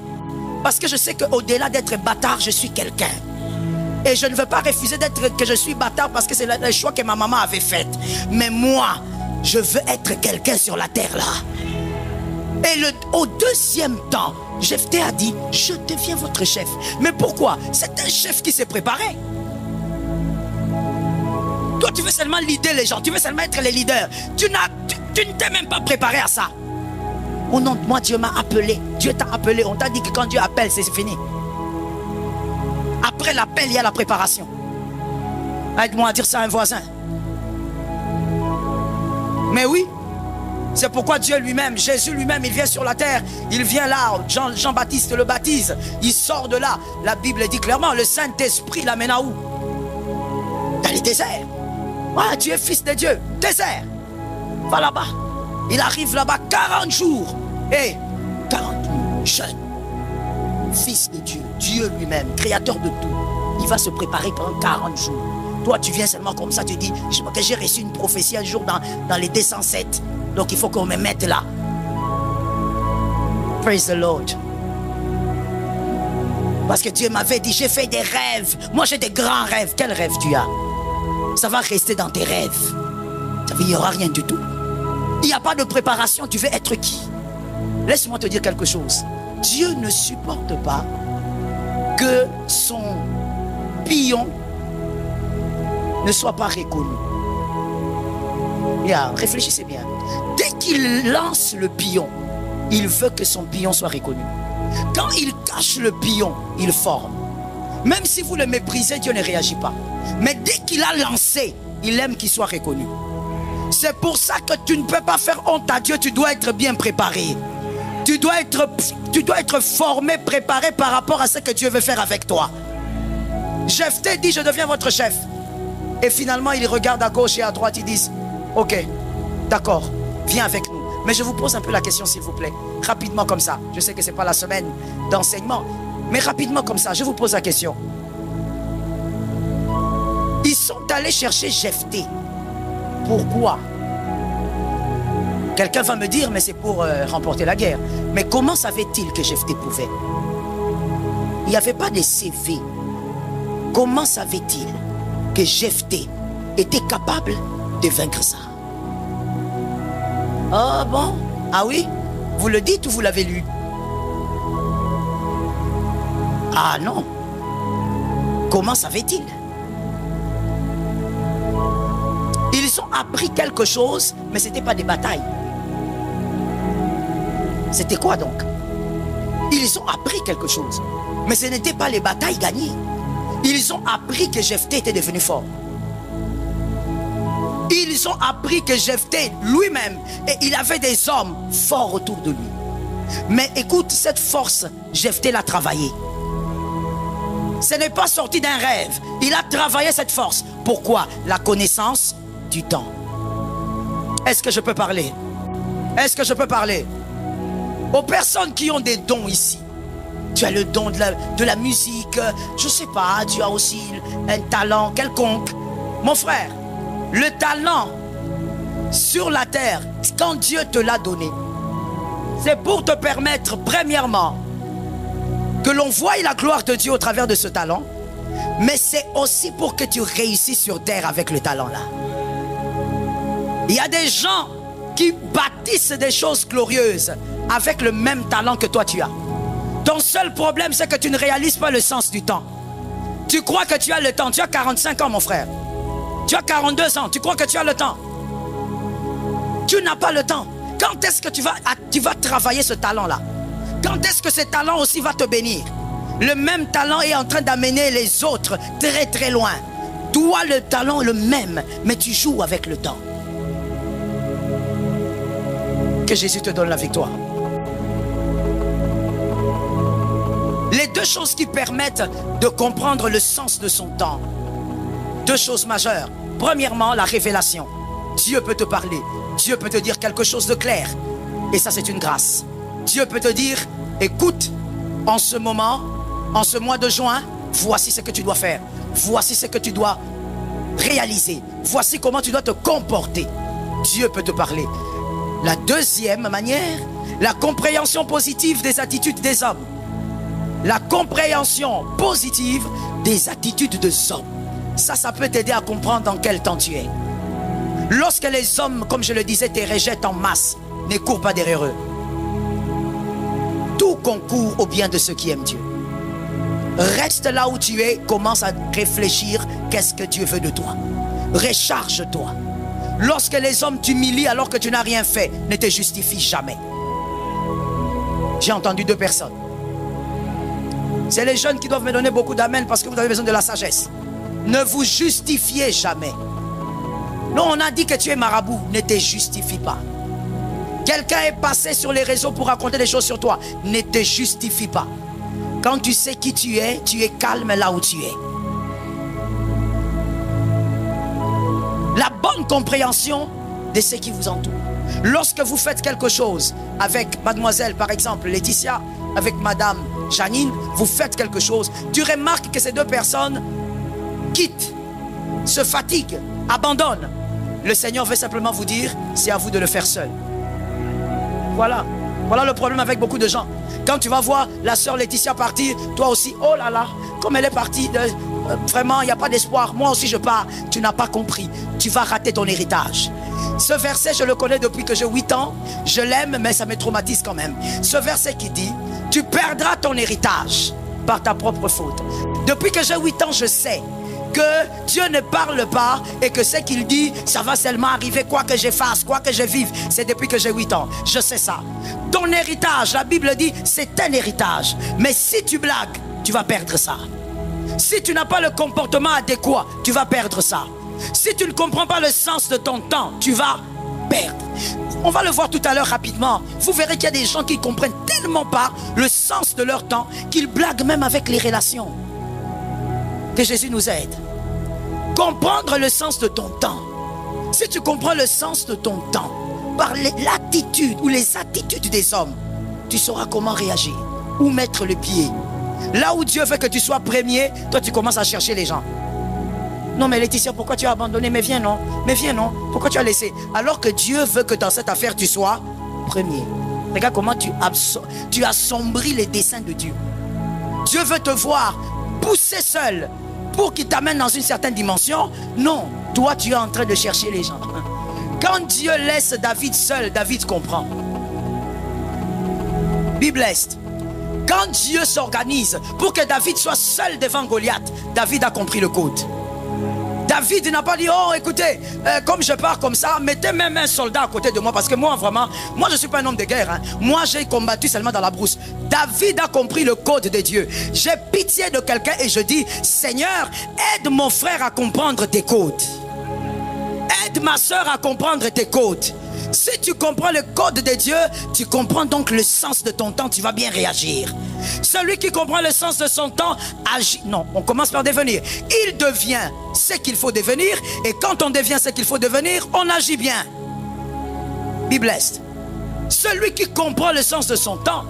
Parce que je sais qu'au-delà d'être bâtard, je suis quelqu'un. Et je ne veux pas refuser que je suis bâtard parce que c'est le choix que ma maman avait fait. Mais moi, je veux être quelqu'un sur la terre là. Et au deuxième temps, Jephthé a dit, je deviens votre chef. Mais pourquoi? C'est un chef qui s'est préparé. Toi, tu veux seulement leader les gens, tu veux seulement être le leader. Tu ne t'es même pas préparé à ça. Au nom de moi, Dieu m'a appelé. Dieu t'a appelé. On t'a dit que quand Dieu appelle, c'est fini. Après l'appel, il y a la préparation. Aide-moi à dire ça à un voisin. Mais oui, c'est pourquoi Dieu lui-même, Jésus lui-même, il vient sur la terre. Il vient là, Jean-Baptiste le baptise. Il sort de là. La Bible dit clairement, le Saint-Esprit l'amène à où? Dans les déserts. Ouais, tu es fils de Dieu. Désert. Va là-bas. Il arrive là-bas 40 jours. Et 40 jeunes. Fils de Dieu, Dieu lui-même, créateur de tout. Il va se préparer pendant 40 jours. Toi, tu viens seulement comme ça, tu dis que j'ai reçu une prophétie un jour dans les 207. Donc il faut qu'on me mette là. Praise the Lord. Parce que Dieu m'avait dit, j'ai fait des rêves. Moi, j'ai des grands rêves. Quel rêve tu as? Ça va rester dans tes rêves. Ça veut dire, il n'y aura rien du tout. Il n'y a pas de préparation. Tu veux être qui? Laisse-moi te dire quelque chose. Dieu ne supporte pas que son pion ne soit pas reconnu. Réfléchissez bien. Dès qu'il lance le pion, il veut que son pion soit reconnu. Quand il cache le pion, il forme. Même si vous le méprisez, Dieu ne réagit pas. Mais dès qu'il a lancé, il aime qu'il soit reconnu. C'est pour ça que tu ne peux pas faire honte à Dieu. Tu dois être bien préparé. Tu dois être formé, préparé par rapport à ce que Dieu veut faire avec toi. Jephthé dit, je deviens votre chef. Et finalement, il regarde à gauche et à droite. Ils disent, ok, d'accord, viens avec nous. Mais je vous pose un peu la question, s'il vous plaît. Rapidement comme ça. Je sais que ce n'est pas la semaine d'enseignement. Mais rapidement comme ça, je vous pose la question. Ils sont allés chercher Jephthé. Pourquoi? Quelqu'un va me dire, mais c'est pour remporter la guerre. Mais comment savait-il que Jephthé pouvait? Il n'y avait pas de CV. Comment savait-il que Jephthé était capable de vaincre ça? Ah bon? Ah oui? Vous le dites ou vous l'avez lu? Ah non. Comment savait-il? Ils ont appris quelque chose, mais ce n'était pas des batailles. C'était quoi donc? Ils ont appris quelque chose, mais ce n'était pas les batailles gagnées. Ils ont appris que Jephthé était devenu fort. Ils ont appris que Jephthé lui-même, et il avait des hommes forts autour de lui. Mais écoute, cette force, Jephthé l'a travaillée. Ce n'est pas sorti d'un rêve. Il a travaillé cette force. Pourquoi? La connaissance du temps. Est-ce que je peux parler? Est-ce que je peux parler? Aux personnes qui ont des dons ici. Tu as le don de la musique, je ne sais pas, tu as aussi un talent quelconque. Mon frère, le talent sur la terre, quand Dieu te l'a donné, c'est pour te permettre, premièrement, que l'on voie la gloire de Dieu au travers de ce talent, mais c'est aussi pour que tu réussisses sur terre avec le talent là. Il y a des gens qui bâtissent des choses glorieuses avec le même talent que toi tu as. Ton seul problème, c'est que tu ne réalises pas le sens du temps. Tu crois que tu as le temps. Tu as 45 ans, mon frère. Tu as 42 ans. Tu crois que tu as le temps. Tu n'as pas le temps. Quand est-ce que tu vas travailler ce talent-là? Quand est-ce que ce talent aussi va te bénir? Le même talent est en train d'amener les autres très très loin. Toi, le talent est le même, mais tu joues avec le temps. Que Jésus te donne la victoire. Les deux choses qui permettent de comprendre le sens de son temps. Deux choses majeures. Premièrement, la révélation. Dieu peut te parler. Dieu peut te dire quelque chose de clair. Et ça, c'est une grâce. Dieu peut te dire, écoute, en ce moment, en ce mois de juin, voici ce que tu dois faire. Voici ce que tu dois réaliser. Voici comment tu dois te comporter. Dieu peut te parler. La deuxième manière, la compréhension positive des attitudes des hommes. La compréhension positive des attitudes des hommes. Ça peut t'aider à comprendre dans quel temps tu es. Lorsque les hommes, comme je le disais, te rejettent en masse, ne cours pas derrière eux. Tout concourt au bien de ceux qui aiment Dieu. Reste là où tu es, commence à réfléchir qu'est-ce que Dieu veut de toi. Recharge-toi. Lorsque les hommes t'humilient alors que tu n'as rien fait, ne te justifie jamais. J'ai entendu deux personnes. C'est les jeunes qui doivent me donner beaucoup d'amen parce que vous avez besoin de la sagesse. Ne vous justifiez jamais. Non, on a dit que tu es marabout. Ne te justifie pas. Quelqu'un est passé sur les réseaux pour raconter des choses sur toi. Ne te justifie pas. Quand tu sais qui tu es calme là où tu es. La bonne compréhension de ce qui vous entoure. Lorsque vous faites quelque chose avec mademoiselle, par exemple, Laetitia, avec madame Janine, vous faites quelque chose, tu remarques que ces deux personnes quittent, se fatiguent, abandonnent. Le Seigneur veut simplement vous dire, c'est à vous de le faire seul. Voilà le problème avec beaucoup de gens. Quand tu vas voir la sœur Laetitia partir, toi aussi, oh là là, comme elle est partie, vraiment, il n'y a pas d'espoir. Moi aussi, je pars. Tu n'as pas compris. Tu vas rater ton héritage. Ce verset, je le connais depuis que j'ai 8 ans. Je l'aime, mais ça me traumatise quand même. Ce verset qui dit, tu perdras ton héritage par ta propre faute. Depuis que j'ai 8 ans, je sais que Dieu ne parle pas et que ce qu'il dit, ça va seulement arriver quoi que je fasse, quoi que je vive. C'est depuis que j'ai 8 ans. Je sais ça. Ton héritage, la Bible dit, c'est un héritage. Mais si tu blagues, tu vas perdre ça. Si tu n'as pas le comportement adéquat, tu vas perdre ça. Si tu ne comprends pas le sens de ton temps, tu vas perdre. On va le voir tout à l'heure rapidement. Vous verrez qu'il y a des gens qui ne comprennent tellement pas le sens de leur temps qu'ils blaguent même avec les relations. Que Jésus nous aide. Comprendre le sens de ton temps. Si tu comprends le sens de ton temps par l'attitude ou les attitudes des hommes, tu sauras comment réagir, où mettre le pied. Là où Dieu veut que tu sois premier, toi tu commences à chercher les gens. Non mais Laetitia, pourquoi tu as abandonné? Mais viens non, pourquoi tu as laissé? Alors que Dieu veut que dans cette affaire tu sois premier. Regarde comment tu assombris les desseins de Dieu. Dieu veut te voir pousser seul pour qu'il t'amène dans une certaine dimension. Non, toi tu es en train de chercher les gens. Quand Dieu laisse David seul, David comprend. Be blessed. Quand Dieu s'organise pour que David soit seul devant Goliath, David a compris le code. David n'a pas dit, oh écoutez, comme je pars comme ça, mettez même un soldat à côté de moi. Parce que moi vraiment, moi je ne suis pas un homme de guerre. Hein. Moi j'ai combattu seulement dans la brousse. David a compris le code de Dieu. J'ai pitié de quelqu'un et je dis, Seigneur, aide mon frère à comprendre tes codes. Aide ma soeur à comprendre tes codes. Si tu comprends le code de Dieu, tu comprends donc le sens de ton temps, tu vas bien réagir. Celui qui comprend le sens de son temps agit. Non, on commence par devenir. Il devient ce qu'il faut devenir. Et quand on devient ce qu'il faut devenir, on agit bien. Be blessed. Celui qui comprend le sens de son temps,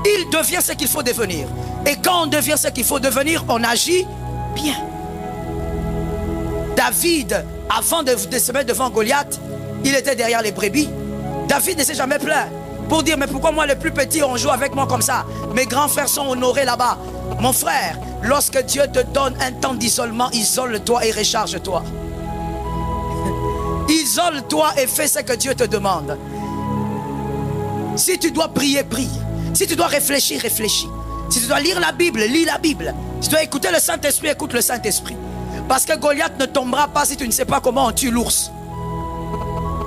il devient ce qu'il faut devenir. Et quand on devient ce qu'il faut devenir, on agit bien. David, avant de se mettre devant Goliath, Il était derrière les brebis. David ne s'est jamais plaint pour dire, mais pourquoi moi les plus petits on joue avec moi comme ça? Mes grands frères sont honorés là-bas. Mon frère, lorsque Dieu te donne un temps d'isolement, isole-toi et recharge-toi. Isole-toi et fais ce que Dieu te demande. Si tu dois prier, prie. Si tu dois réfléchir, réfléchis. Si tu dois lire la Bible, lis la Bible. Si tu dois écouter le Saint-Esprit, écoute le Saint-Esprit. Parce que Goliath ne tombera pas si tu ne sais pas comment on tue l'ours.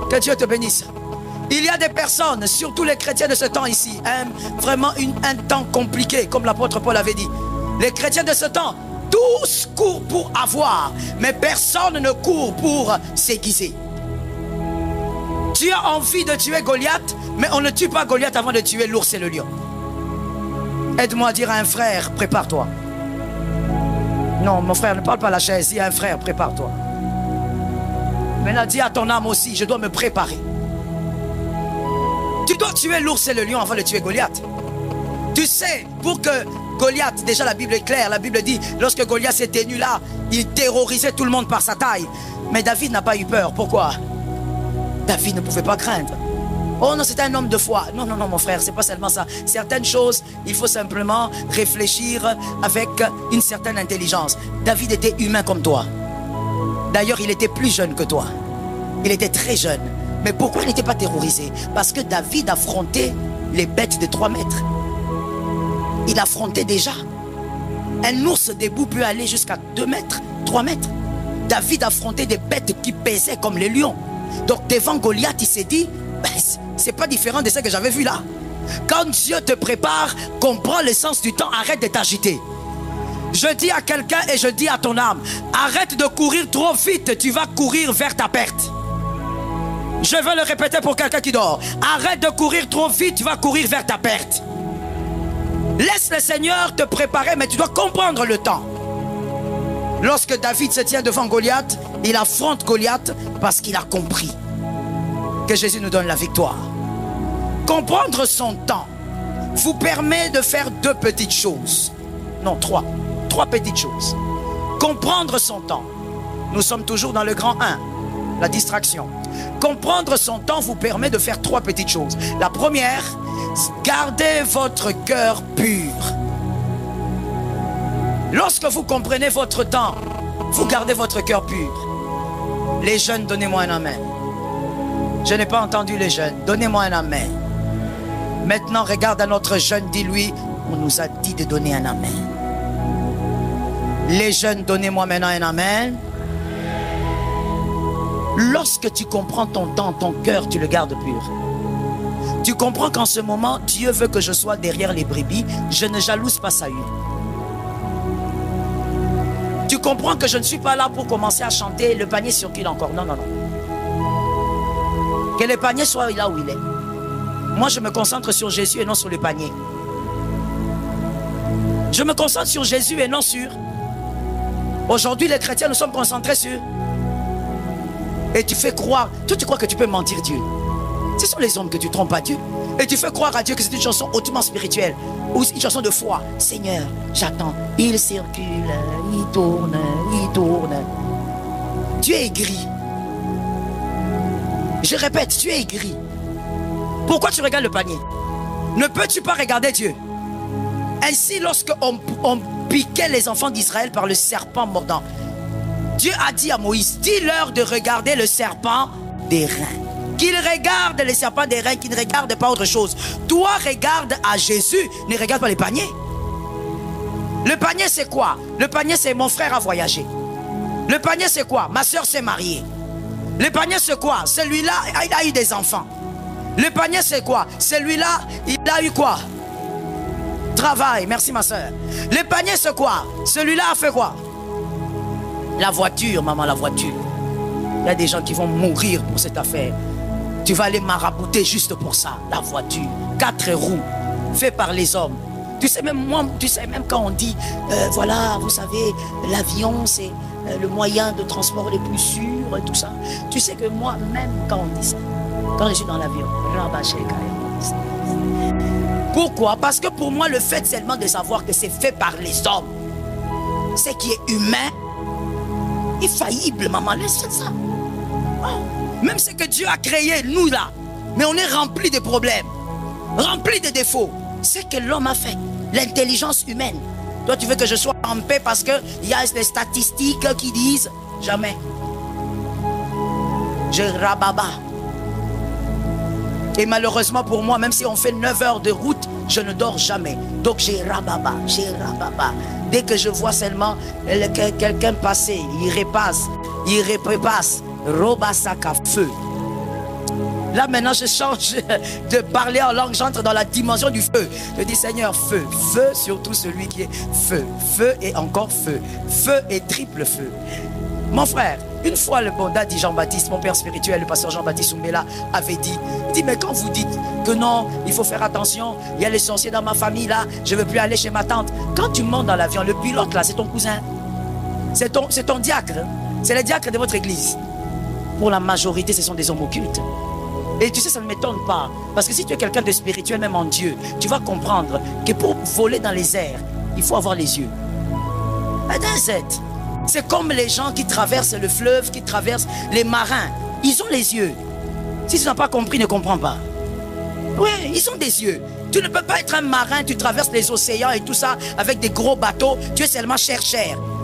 Que Dieu te bénisse. Il y a des personnes, surtout les chrétiens de ce temps ici, vraiment un temps compliqué, comme l'apôtre Paul avait dit. Les chrétiens de ce temps, tous courent pour avoir, mais personne ne court pour s'aiguiser. Tu as envie de tuer Goliath, mais on ne tue pas Goliath avant de tuer l'ours et le lion. Aide-moi à dire à un frère, prépare-toi. Non, mon frère, ne parle pas à la chaise, dis à un frère, prépare-toi. Maintenant, dis à ton âme aussi, je dois me préparer. Tu dois tuer l'ours et le lion avant de tuer Goliath. Tu sais, pour que Goliath, déjà la Bible est claire, la Bible dit, lorsque Goliath s'était tenu là, il terrorisait tout le monde par sa taille. Mais David n'a pas eu peur. Pourquoi? David ne pouvait pas craindre. Oh non, c'est un homme de foi. Non, non, non, mon frère, c'est pas seulement ça. Certaines choses, il faut simplement réfléchir avec une certaine intelligence. David était humain comme toi. D'ailleurs, il était plus jeune que toi. Il était très jeune. Mais pourquoi il n'était pas terrorisé? Parce que David affrontait les bêtes de 3 mètres. Il affrontait déjà. Un ours debout peut aller jusqu'à 2 mètres, 3 mètres. David affrontait des bêtes qui pesaient comme les lions. Donc devant Goliath, il s'est dit, ben, c'est pas différent de ce que j'avais vu là. Quand Dieu te prépare, comprends le sens du temps, arrête de t'agiter. Je dis à quelqu'un et je dis à ton âme, arrête de courir trop vite, tu vas courir vers ta perte. Je veux le répéter pour quelqu'un qui dort. Arrête de courir trop vite, tu vas courir vers ta perte. Laisse le Seigneur te préparer, mais tu dois comprendre le temps. Lorsque David se tient devant Goliath, il affronte Goliath parce qu'il a compris que Jésus nous donne la victoire. Comprendre son temps vous permet de faire 2 petites choses. Non, 3. 3 petites choses. Comprendre son temps. Nous sommes toujours dans le grand 1, la distraction. Comprendre son temps vous permet de faire 3 petites choses. La première, gardez votre cœur pur. Lorsque vous comprenez votre temps, vous gardez votre cœur pur. Les jeunes, donnez-moi un amen. Je n'ai pas entendu les jeunes. Donnez-moi un amen. Maintenant, regarde à notre jeune, dis-lui, on nous a dit de donner un amen. Les jeunes, donnez-moi maintenant un amen. Lorsque tu comprends ton temps, ton cœur, tu le gardes pur. Tu comprends qu'en ce moment, Dieu veut que je sois derrière les brebis. Je ne jalouse pas Saül. Tu comprends que je ne suis pas là pour commencer à chanter le panier circule encore. Non, non, non. Que le panier soit là où il est. Moi, je me concentre sur Jésus et non sur le panier. Je me concentre sur Jésus et non sur... Aujourd'hui, les chrétiens, nous sommes concentrés sur... Et tu fais croire... Toi, tu crois que tu peux mentir Dieu. Ce sont les hommes que tu trompes à Dieu. Et tu fais croire à Dieu que c'est une chanson hautement spirituelle. Ou une chanson de foi. Seigneur, j'attends. Il circule, il tourne, il tourne. Tu es aigri. Je répète, tu es aigri. Pourquoi tu regardes le panier? Ne peux-tu pas regarder Dieu? Ainsi, lorsqu'on piquait les enfants d'Israël par le serpent mordant, Dieu a dit à Moïse, dis-leur de regarder le serpent des reins. Qu'ils regardent les serpents des reins, qu'ils ne regardent pas autre chose. Toi, regarde à Jésus, ne regarde pas les paniers. Le panier, c'est quoi? Le panier, c'est mon frère a voyagé. Le panier, c'est quoi? Ma soeur s'est mariée. Le panier, c'est quoi? Celui-là, il a eu des enfants. Le panier, c'est quoi? Celui-là, il a eu quoi? Travail. Merci, ma soeur. Le panier, c'est quoi? Celui-là a fait quoi? La voiture, maman, la voiture. Il y a des gens qui vont mourir pour cette affaire. Tu vas les marabouter juste pour ça. La voiture, 4 roues, fait par les hommes. Tu sais même moi, tu sais même quand on dit, voilà, vous savez, l'avion c'est le moyen de transport le plus sûr et tout ça. Tu sais que moi, même quand on dit ça, quand je suis dans l'avion, pourquoi? Parce que pour moi, le fait seulement de savoir que c'est fait par les hommes, ce qui est humain, infaillible, maman, laisse ça. Oh. Même ce que Dieu a créé, nous là, mais on est rempli de problèmes, rempli de défauts. C'est que l'homme a fait, l'intelligence humaine. Toi, tu veux que je sois en paix parce qu'il y a des statistiques qui disent jamais. Je rababa. Et malheureusement pour moi, même si on fait 9 heures de route, je ne dors jamais. Donc j'ai rababa, j'ai rababa. Dès que je vois seulement quelqu'un passer, il repasse, robasaka, feu. Là maintenant je change de parler en langue, j'entre dans la dimension du feu. Je dis Seigneur, feu, feu, surtout celui qui est feu, feu et encore feu, feu et triple feu. Mon frère, une fois le bon daddy Jean-Baptiste, mon père spirituel, le pasteur Jean-Baptiste Oumbela avait dit, mais quand vous dites que non, il faut faire attention, il y a les sorciers dans ma famille là, je ne veux plus aller chez ma tante. Quand tu montes dans l'avion, le pilote là, c'est ton cousin, c'est ton diacre, c'est le diacre de votre église. Pour la majorité, ce sont des hommes occultes. Et tu sais, ça ne m'étonne pas, parce que si tu es quelqu'un de spirituel, même en Dieu, tu vas comprendre que pour voler dans les airs, il faut avoir les yeux. C'est comme les gens qui traversent le fleuve, qui traversent les marins. Ils ont les yeux. Si tu n'as pas compris, ne comprends pas. Oui, ils ont des yeux. Tu ne peux pas être un marin, tu traverses les océans et tout ça avec des gros bateaux. Tu es seulement cher.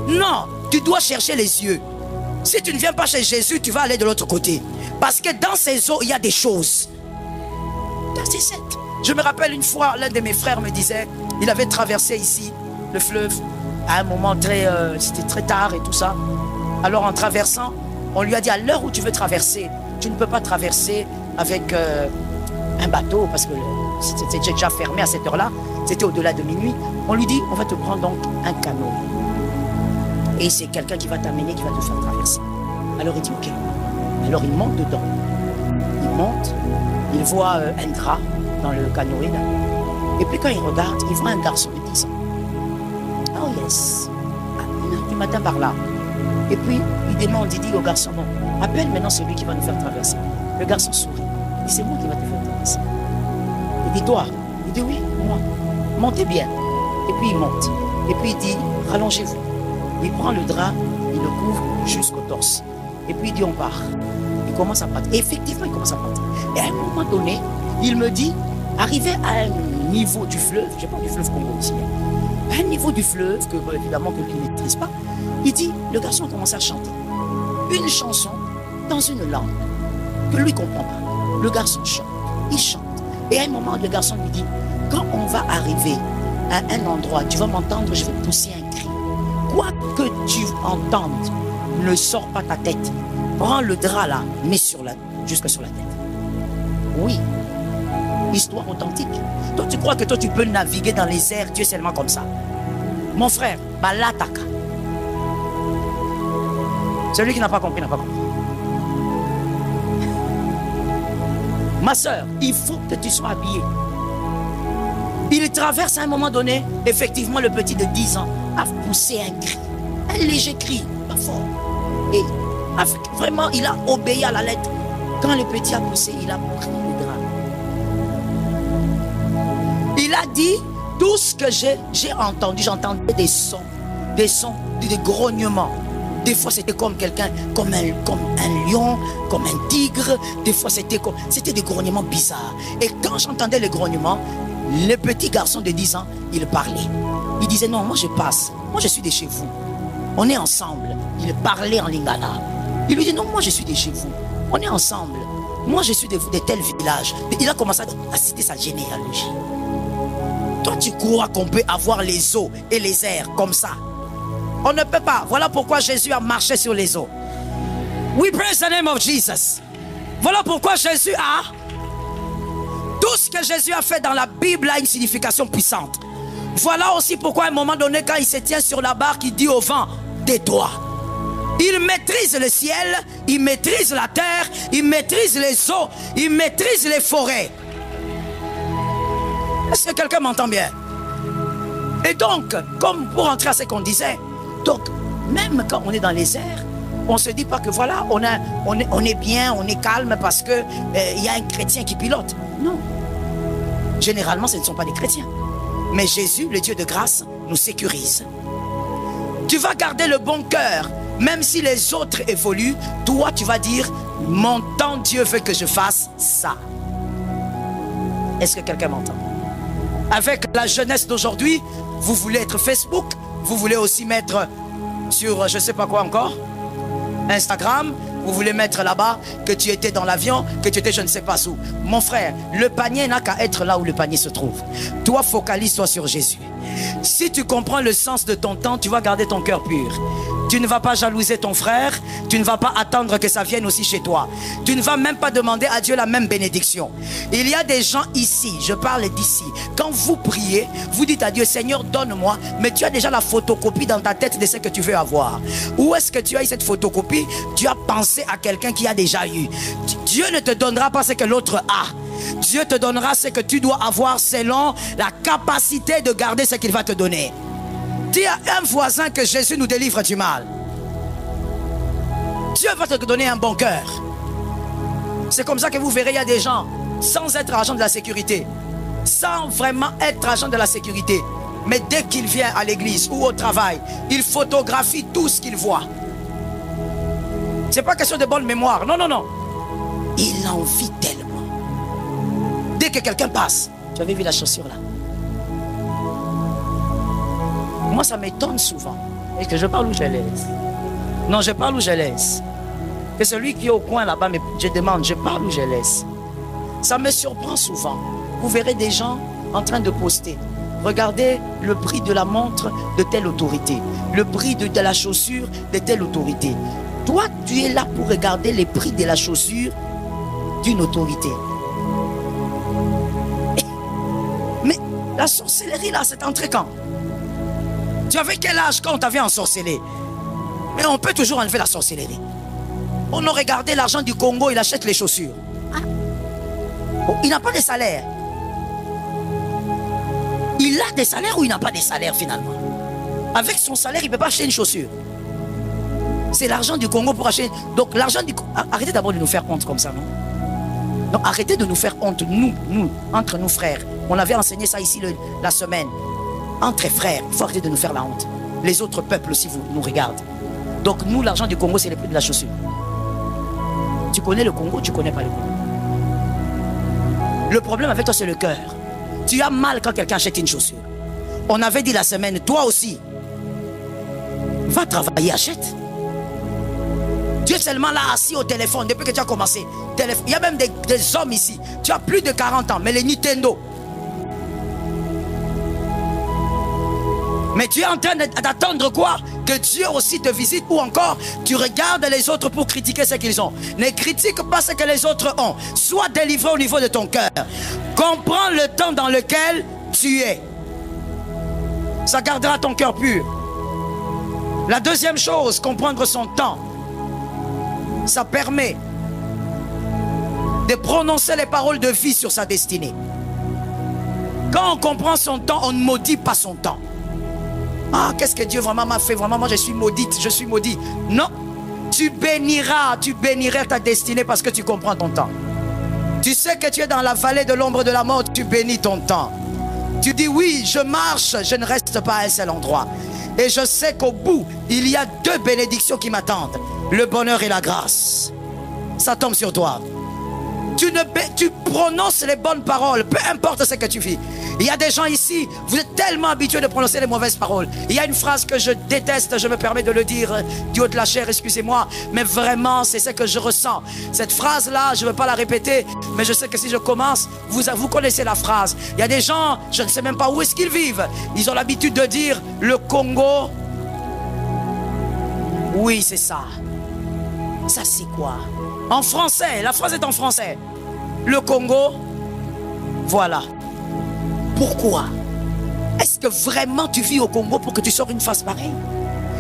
Non, tu dois chercher les yeux. Si tu ne viens pas chez Jésus, tu vas aller de l'autre côté. Parce que dans ces eaux, il y a des choses. Je me rappelle une fois, l'un de mes frères me disait, il avait traversé ici le fleuve. À un moment c'était très tard et tout ça. Alors en traversant, on lui a dit à l'heure où tu veux traverser, tu ne peux pas traverser avec un bateau parce que c'était déjà fermé à cette heure-là. C'était au-delà de minuit. On lui dit, on va te prendre donc un canot. Et c'est quelqu'un qui va t'amener, qui va te faire traverser. Alors il dit ok. Alors il monte dedans. Il monte, il voit un drap dans le canoë là. Et puis quand il regarde, il voit un garçon de 10 ans. Oh yes, à 1h du matin par là. Et puis il demande, il dit au garçon, bon, appelle maintenant celui qui va nous faire traverser. Le garçon sourit. Il dit, c'est moi qui va te faire traverser. Il dit, toi? Il dit, oui, moi. Montez bien. Et puis il monte. Et puis il dit, rallongez-vous. Il prend le drap, il le couvre jusqu'au torse. Et puis il dit, on part. Il commence à partir. Et effectivement, il commence à partir. Et à un moment donné, il me dit, arrivé à un niveau du fleuve, je ne sais pas du fleuve Congo ici, à un niveau du fleuve, que évidemment que lui ne maîtrise pas, il dit, le garçon commence à chanter une chanson dans une langue que lui ne comprend pas. Le garçon chante, il chante. Et à un moment, le garçon lui dit, quand on va arriver à un endroit, tu vas m'entendre, je vais pousser un cri. Quoi que tu entendes, ne sors pas ta tête. Prends le drap là, mets jusque sur la tête. Oui. Histoire authentique. Toi, tu crois que toi, tu peux naviguer dans les airs, tu es seulement comme ça. Mon frère, balataka. Celui qui n'a pas compris, n'a pas compris. Ma soeur, il faut que tu sois habillé. Il traverse à un moment donné, effectivement, le petit de 10 ans a poussé un cri. Un léger cri, pas fort. Et vraiment, il a obéi à la lettre. Quand le petit a poussé, il a pris le drap. Il a dit, tout ce que j'ai entendu, j'entendais des sons, des grognements. Des fois, c'était comme quelqu'un, comme un lion, comme un tigre. Des fois, c'était des grognements bizarres. Et quand j'entendais les grognements, le petit garçon de 10 ans, il parlait. Il disait, non, moi je passe. Moi, je suis de chez vous. On est ensemble. Il parlait en lingala. Il lui dit, non, moi je suis de chez vous. On est ensemble. Moi, je suis de tel village. Il a commencé à citer sa généalogie. Toi, tu crois qu'on peut avoir les eaux et les airs comme ça? On ne peut pas. Voilà pourquoi Jésus a marché sur les eaux. We praise the name of Jesus. Voilà pourquoi Jésus a... Tout ce que Jésus a fait dans la Bible a une signification puissante. Voilà aussi pourquoi à un moment donné, quand il se tient sur la barque, il dit au vent, tais-toi. Il maîtrise le ciel, il maîtrise la terre, il maîtrise les eaux, il maîtrise les forêts. Est-ce que quelqu'un m'entend bien? Et donc, comme pour rentrer à ce qu'on disait, donc, même quand on est dans les airs, on ne se dit pas que voilà, on est bien, on est calme parce qu'il y a un chrétien qui pilote. Non. Généralement, ce ne sont pas des chrétiens. Mais Jésus, le Dieu de grâce, nous sécurise. Tu vas garder le bon cœur Même si les autres évoluent, toi tu vas dire, mon temps, Dieu veut que je fasse ça. Est-ce que quelqu'un m'entend? Avec la jeunesse d'aujourd'hui, vous voulez être Facebook, vous voulez aussi mettre sur je ne sais pas quoi encore, Instagram, vous voulez mettre là-bas que tu étais dans l'avion, que tu étais je ne sais pas où. Mon frère, le panier n'a qu'à être là où le panier se trouve. Toi, focalise-toi sur Jésus. Si tu comprends le sens de ton temps, tu vas garder ton cœur pur. Tu ne vas pas jalouser ton frère, tu ne vas pas attendre que ça vienne aussi chez toi. Tu ne vas même pas demander à Dieu la même bénédiction. Il y a des gens ici, je parle d'ici, quand vous priez, vous dites à Dieu, Seigneur, donne-moi, mais tu as déjà la photocopie dans ta tête de ce que tu veux avoir. Où est-ce que tu as eu cette photocopie? Tu as pensé à quelqu'un qui a déjà eu. Dieu ne te donnera pas ce que l'autre a. Dieu te donnera ce que tu dois avoir selon la capacité de garder ce qu'il va te donner. Dis à un voisin que Jésus nous délivre du mal. Dieu va te donner un bon cœur. C'est comme ça que vous verrez, il y a des gens sans être agent de la sécurité, sans vraiment être agent de la sécurité, mais dès qu'il vient à l'église ou au travail, il photographie tout ce qu'il voit. C'est pas question de bonne mémoire, non, non, non. Il en vit tellement. Dès que quelqu'un passe, tu avais vu la chaussure là? Moi, ça m'étonne souvent. Et que je parle où je laisse. Non, je parle où je laisse. Que celui qui est au coin là-bas, je demande, je parle où je laisse. Ça me surprend souvent. Vous verrez des gens en train de poster. Regardez le prix de la montre de telle autorité. Le prix de la chaussure de telle autorité. Toi, tu es là pour regarder les prix de la chaussure d'une autorité. Mais la sorcellerie là, c'est entré quand? Tu avais quel âge quand on t'avait ensorcelé? Mais on peut toujours enlever la sorcellerie. On a regardé l'argent du Congo, il achète les chaussures. Ah. Bon, il n'a pas de salaire. Il a des salaires ou il n'a pas de salaire finalement? Avec son salaire, il ne peut pas acheter une chaussure. C'est l'argent du Congo pour acheter. Donc l'argent du Congo. Arrêtez d'abord de nous faire honte comme ça, non? Donc arrêtez de nous faire honte, nous, entre nous frères. On avait enseigné ça ici la semaine. Entre frères, il faut arrêter de nous faire la honte. Les autres peuples aussi nous regardent. Donc nous, l'argent du Congo, c'est le prix de la chaussure. Tu connais le Congo, tu ne connais pas le Congo. Le problème avec toi, c'est le cœur. Tu as mal quand quelqu'un achète une chaussure. On avait dit la semaine, toi aussi, va travailler, achète. Tu es seulement là assis au téléphone depuis que tu as commencé. Il y a même des hommes ici. Tu as plus de 40 ans, mais les Nintendo. Mais tu es en train d'attendre quoi? Que Dieu aussi te visite, ou encore tu regardes les autres pour critiquer ce qu'ils ont. Ne critique pas ce que les autres ont. Sois délivré au niveau de ton cœur. Comprends le temps dans lequel tu es. Ça gardera ton cœur pur. La deuxième chose, comprendre son temps. Ça permet de prononcer les paroles de vie sur sa destinée. Quand on comprend son temps, on ne maudit pas son temps. Ah, qu'est-ce que Dieu vraiment m'a fait? Vraiment, moi je suis maudite, je suis maudit. Non, tu béniras ta destinée parce que tu comprends ton temps. Tu sais que tu es dans la vallée de l'ombre de la mort, tu bénis ton temps. Tu dis oui, je marche, je ne reste pas à un seul endroit. Et je sais qu'au bout, il y a deux bénédictions qui m'attendent. Le bonheur et la grâce. Ça tombe sur toi. Tu prononces les bonnes paroles, peu importe ce que tu vis. Il y a des gens ici, vous êtes tellement habitués de prononcer les mauvaises paroles. Il y a une phrase que je déteste, je me permets de le dire du haut de la chair, excusez-moi, mais vraiment c'est ce que je ressens. Cette phrase-là, je ne veux pas la répéter, mais je sais que si je commence, vous connaissez la phrase. Il y a des gens, je ne sais même pas où est-ce qu'ils vivent. Ils ont l'habitude de dire le Congo. Oui, c'est ça. Ça c'est quoi? En français, la phrase est en français. Le Congo, voilà. Pourquoi? Est-ce que vraiment tu vis au Congo pour que tu sors une phrase pareille?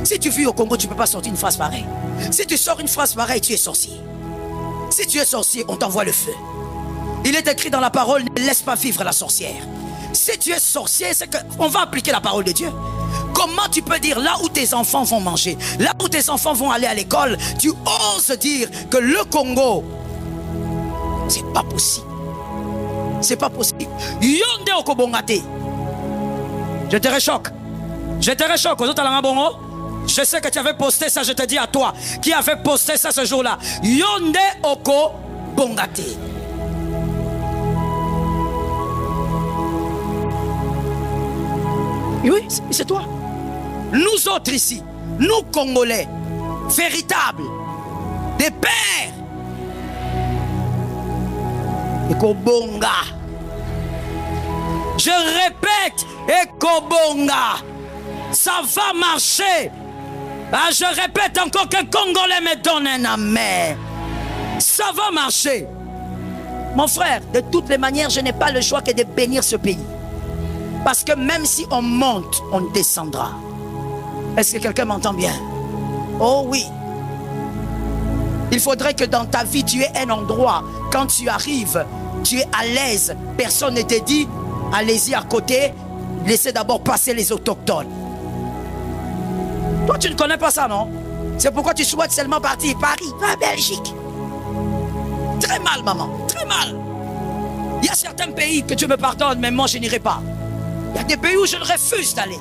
Si tu vis au Congo, tu ne peux pas sortir une phrase pareille. Si tu sors une phrase pareille, tu es sorcier. Si tu es sorcier, on t'envoie le feu. Il est écrit dans la parole, ne laisse pas vivre la sorcière. Si tu es sorcier, c'est qu'on va appliquer la parole de Dieu. Comment tu peux dire là où tes enfants vont manger, là où tes enfants vont aller à l'école, tu oses dire que le Congo, c'est pas possible. C'est pas possible. Yonde okobongate. Je te réchoque. Je te réchoque. Aux autres, Je sais que tu avais posté ça, je te dis à toi, qui avait posté ça ce jour-là. Yonde oko bongate. Oui, c'est toi. Nous autres ici, nous Congolais, véritables, des pères. Ekobonga. Je répète, Ekobonga. Ça va marcher. Ah, je répète encore qu'un Congolais me donne un amen. Ça va marcher. Mon frère, de toutes les manières, je n'ai pas le choix que de bénir ce pays. Parce que même si on monte, on descendra. Est-ce que quelqu'un m'entend bien? Oh oui. Il faudrait que dans ta vie, tu aies un endroit. Quand tu arrives, tu es à l'aise. Personne ne te dit, allez-y à côté, laissez d'abord passer les autochtones. Toi, tu ne connais pas ça, non? C'est pourquoi tu souhaites seulement partir. Paris, va Belgique. Très mal, maman, très mal. Il y a certains pays que Dieu me pardonne, mais moi, je n'irai pas. Il y a des pays où je refuse d'aller.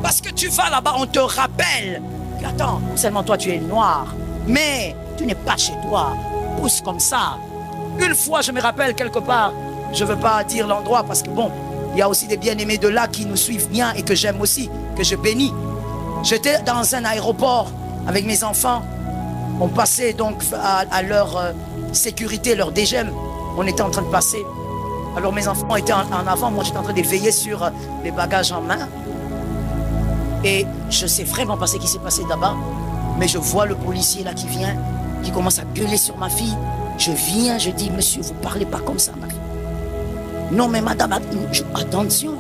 Parce que tu vas là-bas, on te rappelle. Attends, seulement toi, tu es noir. Mais tu n'es pas chez toi. Pousse comme ça. Une fois, je me rappelle quelque part, je ne veux pas dire l'endroit parce que bon, il y a aussi des bien-aimés de là qui nous suivent bien et que j'aime aussi, que je bénis. J'étais dans un aéroport avec mes enfants. On passait donc à leur sécurité, leur dégem. On était en train de passer. Alors mes enfants étaient en avant. Moi, j'étais en train de veiller sur les bagages en main. Et je ne sais vraiment pas ce qui s'est passé là-bas. Mais je vois le policier là qui vient, qui commence à gueuler sur ma fille. Je viens, je dis, monsieur, vous ne parlez pas comme ça, ma fille. Non, mais madame, attention,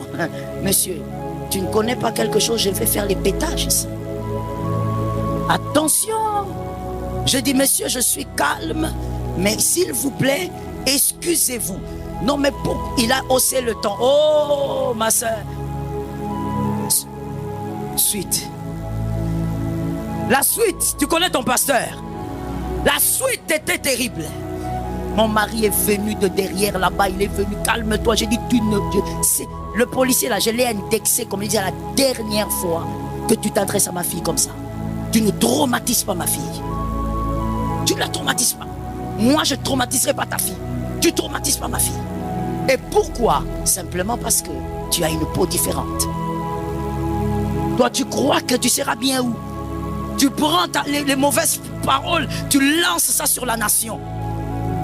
monsieur, tu ne connais pas quelque chose, je vais faire les pétages ici. Attention. Je dis, monsieur, je suis calme, mais s'il vous plaît, excusez-vous. Non, mais pour... il a haussé le ton. Oh, ma soeur. Suite. La suite, tu connais ton pasteur. La suite était terrible. Mon mari est venu de derrière là-bas, il est venu, calme-toi. J'ai dit, le policier là, je l'ai indexé, comme il dit, la dernière fois que tu t'adresses à ma fille comme ça. Tu ne traumatises pas ma fille. Tu ne la traumatises pas. Moi, je ne traumatiserai pas ta fille. Tu ne traumatises pas ma fille. Et pourquoi? Simplement parce que tu as une peau différente. Toi, tu crois que tu seras bien où? Tu prends les mauvaises paroles, tu lances ça sur la nation.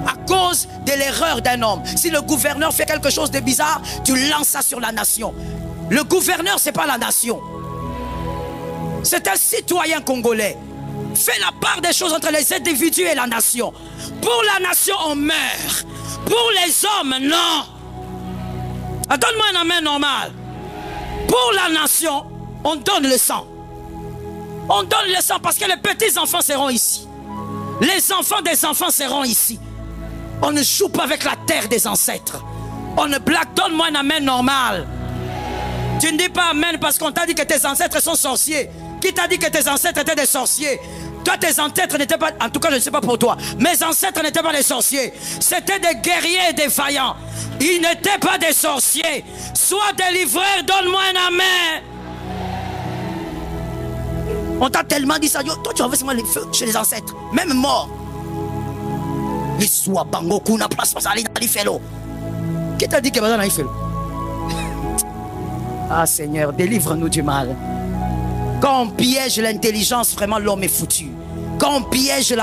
À cause de l'erreur d'un homme. Si le gouverneur fait quelque chose de bizarre, tu lances ça sur la nation. Le gouverneur, ce n'est pas la nation. C'est un citoyen congolais. Fais la part des choses entre les individus et la nation. Pour la nation, on meurt. Pour les hommes, non. Donne-moi un amen normal. Pour la nation, on donne le sang. On donne le sang parce que les petits-enfants seront ici. Les enfants des enfants seront ici. On ne joue pas avec la terre des ancêtres. On ne blague. Donne-moi un amen normal. Tu ne dis pas amen parce qu'on t'a dit que tes ancêtres sont sorciers. Qui t'a dit que tes ancêtres étaient des sorciers? Toi, tes ancêtres n'étaient pas... En tout cas, je ne sais pas pour toi. Mes ancêtres n'étaient pas des sorciers. C'était des guerriers et des vaillants. Ils n'étaient pas des sorciers. Sois des livreurs, donne-moi un amen. On t'a tellement dit ça. Toi, tu as fait les feux chez les ancêtres. Même morts. Les sois bango kuna place pas aller dans l'ifelo. Qui t'a dit que dans l'ifelo? Ah Seigneur, délivre-nous du mal. Quand on piège l'intelligence, vraiment l'homme est foutu. Quand on piège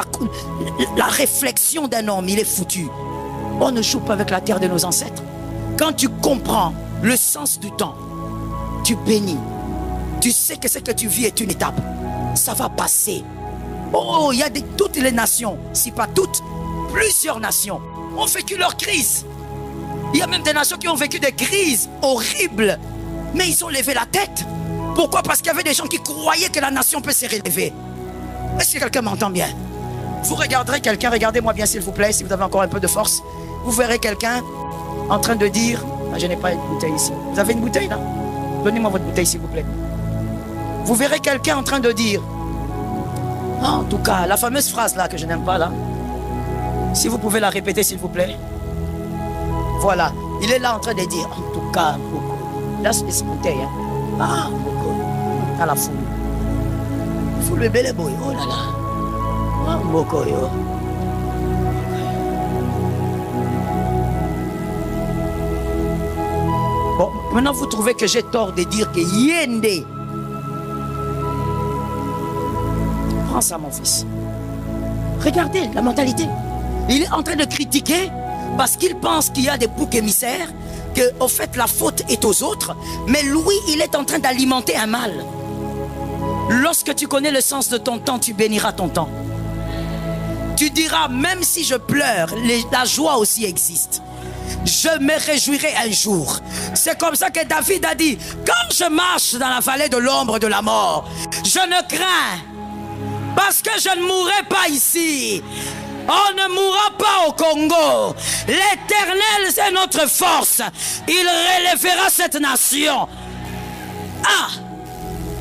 la réflexion d'un homme, il est foutu. On ne joue pas avec la terre de nos ancêtres. Quand tu comprends le sens du temps, tu bénis. Tu sais que ce que tu vis est une étape. Ça va passer. Oh, il y a toutes les nations, si pas toutes, plusieurs nations ont vécu leur crise. Il y a même des nations qui ont vécu des crises horribles. Mais ils ont levé la tête. Pourquoi? Parce qu'il y avait des gens qui croyaient que la nation peut se relever. Est-ce que quelqu'un m'entend bien? Vous regarderez quelqu'un, regardez-moi bien s'il vous plaît, si vous avez encore un peu de force. Vous verrez quelqu'un en train de dire... Ah, je n'ai pas une bouteille ici. Vous avez une bouteille là? Donnez-moi votre bouteille s'il vous plaît. Vous verrez quelqu'un en train de dire... En tout cas, la fameuse phrase là que je n'aime pas là. Si vous pouvez la répéter s'il vous plaît. Voilà, il est là en train de dire... En tout cas, là c'est une bouteille. Hein. Ah, à la foule. Fou le bébé boy. Oh là là. Bon, maintenant vous trouvez que j'ai tort de dire que Yende. Prends ça mon fils. Regardez la mentalité. Il est en train de critiquer parce qu'il pense qu'il y a des boucs émissaires, que au fait la faute est aux autres, mais lui il est en train d'alimenter un mal. Lorsque tu connais le sens de ton temps, tu béniras ton temps. Tu diras, même si je pleure, la joie aussi existe. Je me réjouirai un jour. C'est comme ça que David a dit, quand je marche dans la vallée de l'ombre de la mort, je ne crains, parce que je ne mourrai pas ici. On ne mourra pas au Congo. L'Éternel c'est notre force. Il relèvera cette nation. Ah,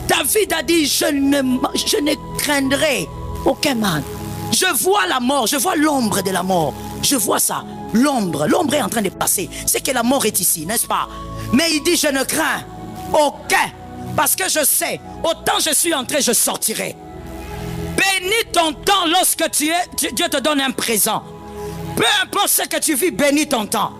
David a dit, je ne craindrai aucun mal. Je vois la mort, je vois l'ombre de la mort. Je vois ça, l'ombre est en train de passer. C'est que la mort est ici, n'est-ce pas? Mais il dit, je ne crains aucun, parce que je sais, autant je suis entré, je sortirai. Bénis ton temps lorsque Dieu te donne un présent. Peu importe ce que tu vis, bénis ton temps.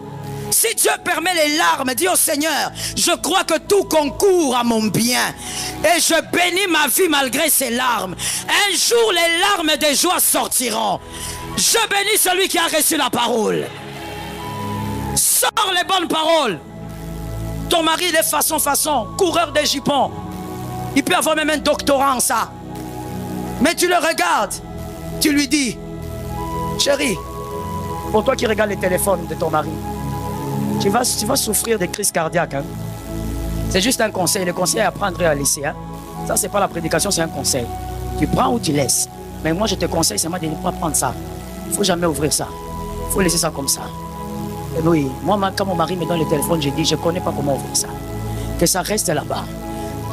Si Dieu permet les larmes, dis au Seigneur, je crois que tout concourt à mon bien. Et je bénis ma vie malgré ces larmes. Un jour, les larmes de joie sortiront. Je bénis celui qui a reçu la parole. Sors les bonnes paroles. Ton mari, il est façon, coureur de jupons. Il peut avoir même un doctorat en ça. Mais tu le regardes, tu lui dis, chérie, pour toi qui regardes les téléphones de ton mari, tu vas souffrir des crises cardiaques. Hein? C'est juste un conseil. Le conseil à prendre et à laisser. Hein? Ça, c'est pas la prédication, c'est un conseil. Tu prends ou tu laisses. Mais moi, je te conseille seulement de ne pas prendre ça. Il ne faut jamais ouvrir ça. Il faut laisser ça comme ça. Et oui, moi, quand mon mari me donne le téléphone, je dis, je ne connais pas comment ouvrir ça. Que ça reste là-bas.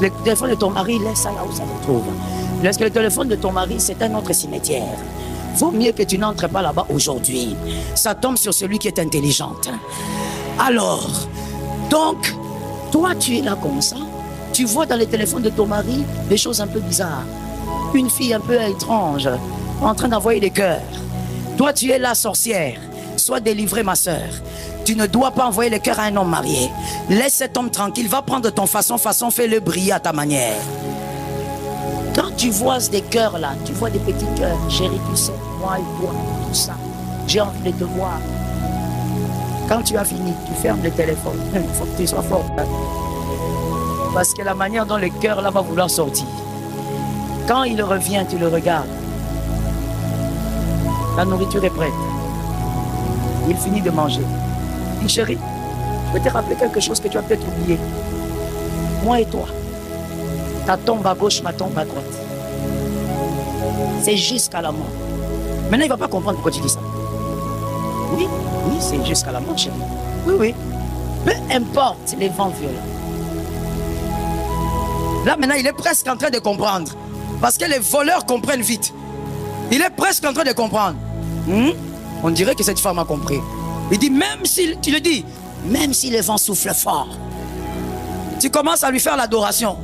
Le téléphone de ton mari, laisse ça là où ça se trouve. Parce que le téléphone de ton mari, c'est un autre cimetière. Vaut mieux que tu n'entres pas là-bas aujourd'hui. Ça tombe sur celui qui est intelligent. Alors, donc, toi, tu es là comme ça. Tu vois dans le téléphone de ton mari des choses un peu bizarres. Une fille un peu étrange, en train d'envoyer des cœurs. Toi, tu es la sorcière. Sois délivrée, ma soeur. Tu ne dois pas envoyer le cœur à un homme marié. Laisse cet homme tranquille. Va prendre ton façon, fais-le briller à ta manière. Quand tu vois des cœurs là, tu vois des petits cœurs. Chérie, tu sais, moi et toi, tout ça. J'ai envie de te voir. Quand tu as fini, tu fermes le téléphone. Il faut que tu sois fort. Hein? Parce que la manière dont le cœur là va vouloir sortir. Quand il revient, tu le regardes. La nourriture est prête. Il finit de manger. Il dit, chérie, je peux te rappeler quelque chose que tu as peut-être oublié. Moi et toi. Ta tombe à gauche, ma tombe à droite. C'est jusqu'à la mort. Maintenant, il ne va pas comprendre pourquoi tu dis ça. Oui, c'est jusqu'à la mort, chérie. Oui. Peu importe les vents violents. Là, maintenant, il est presque en train de comprendre. Parce que les voleurs comprennent vite. Il est presque en train de comprendre. On dirait que cette femme a compris. Il dit, même si, tu le dis, même si les vents soufflent fort, tu commences à lui faire l'adoration.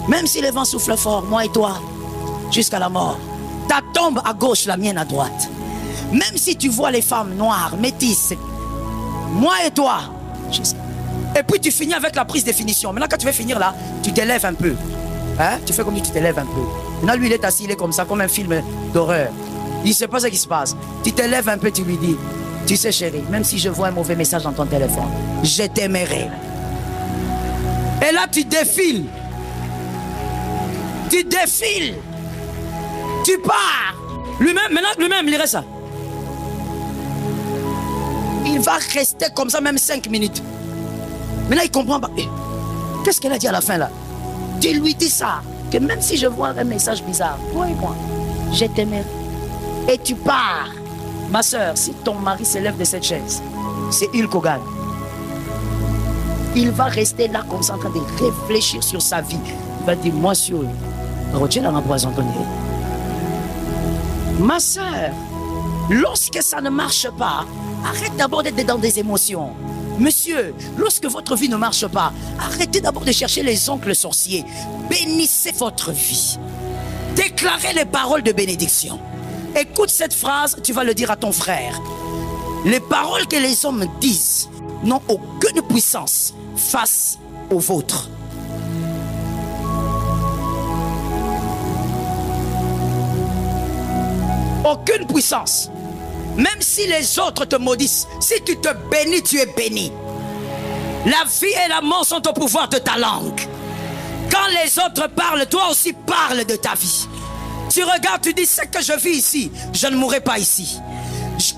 Même si les vents soufflent fort, moi et toi, jusqu'à la mort. Ta tombe à gauche, la mienne à droite. Même si tu vois les femmes noires, métisses, moi et toi. Et puis tu finis avec la prise de finition. Maintenant, quand tu veux finir là, tu t'élèves un peu. Hein? Tu fais comme si tu t'élèves un peu. Maintenant, lui, il est assis, il est comme ça, comme un film d'horreur. Il ne sait pas ce qui se passe. Tu t'élèves un peu, tu lui dis, tu sais chérie, même si je vois un mauvais message dans ton téléphone, je t'aimerai. Et là, tu défiles. Tu défiles. Tu pars. Lui-même, maintenant, lui-même, il reste ça. Il va rester comme ça même 5 minutes. Maintenant, il comprend pas. Qu'est-ce qu'elle a dit à la fin là? Tu lui dis ça. Que même si je vois un message bizarre, toi et moi, je t'aimerai. Et tu pars. Ma soeur, si ton mari se lève de cette chaise, c'est Hulk Hogan. Il va rester là comme ça en train de réfléchir sur sa vie. Il va dire, moi sur Roger dans ma poison. Ma soeur, lorsque ça ne marche pas, arrête d'abord d'être dans des émotions. Monsieur, lorsque votre vie ne marche pas, arrêtez d'abord de chercher les oncles sorciers. Bénissez votre vie. déclarer les paroles de bénédiction. Écoute cette phrase, tu vas le dire à ton frère. Les paroles que les hommes disent n'ont aucune puissance face aux vôtres. Aucune puissance. Même si les autres te maudissent, si tu te bénis, tu es béni. La vie et la mort sont au pouvoir de ta langue. Quand les autres parlent, toi aussi parle de ta vie. Tu regardes, tu dis, c'est que je vis ici, je ne mourrai pas ici.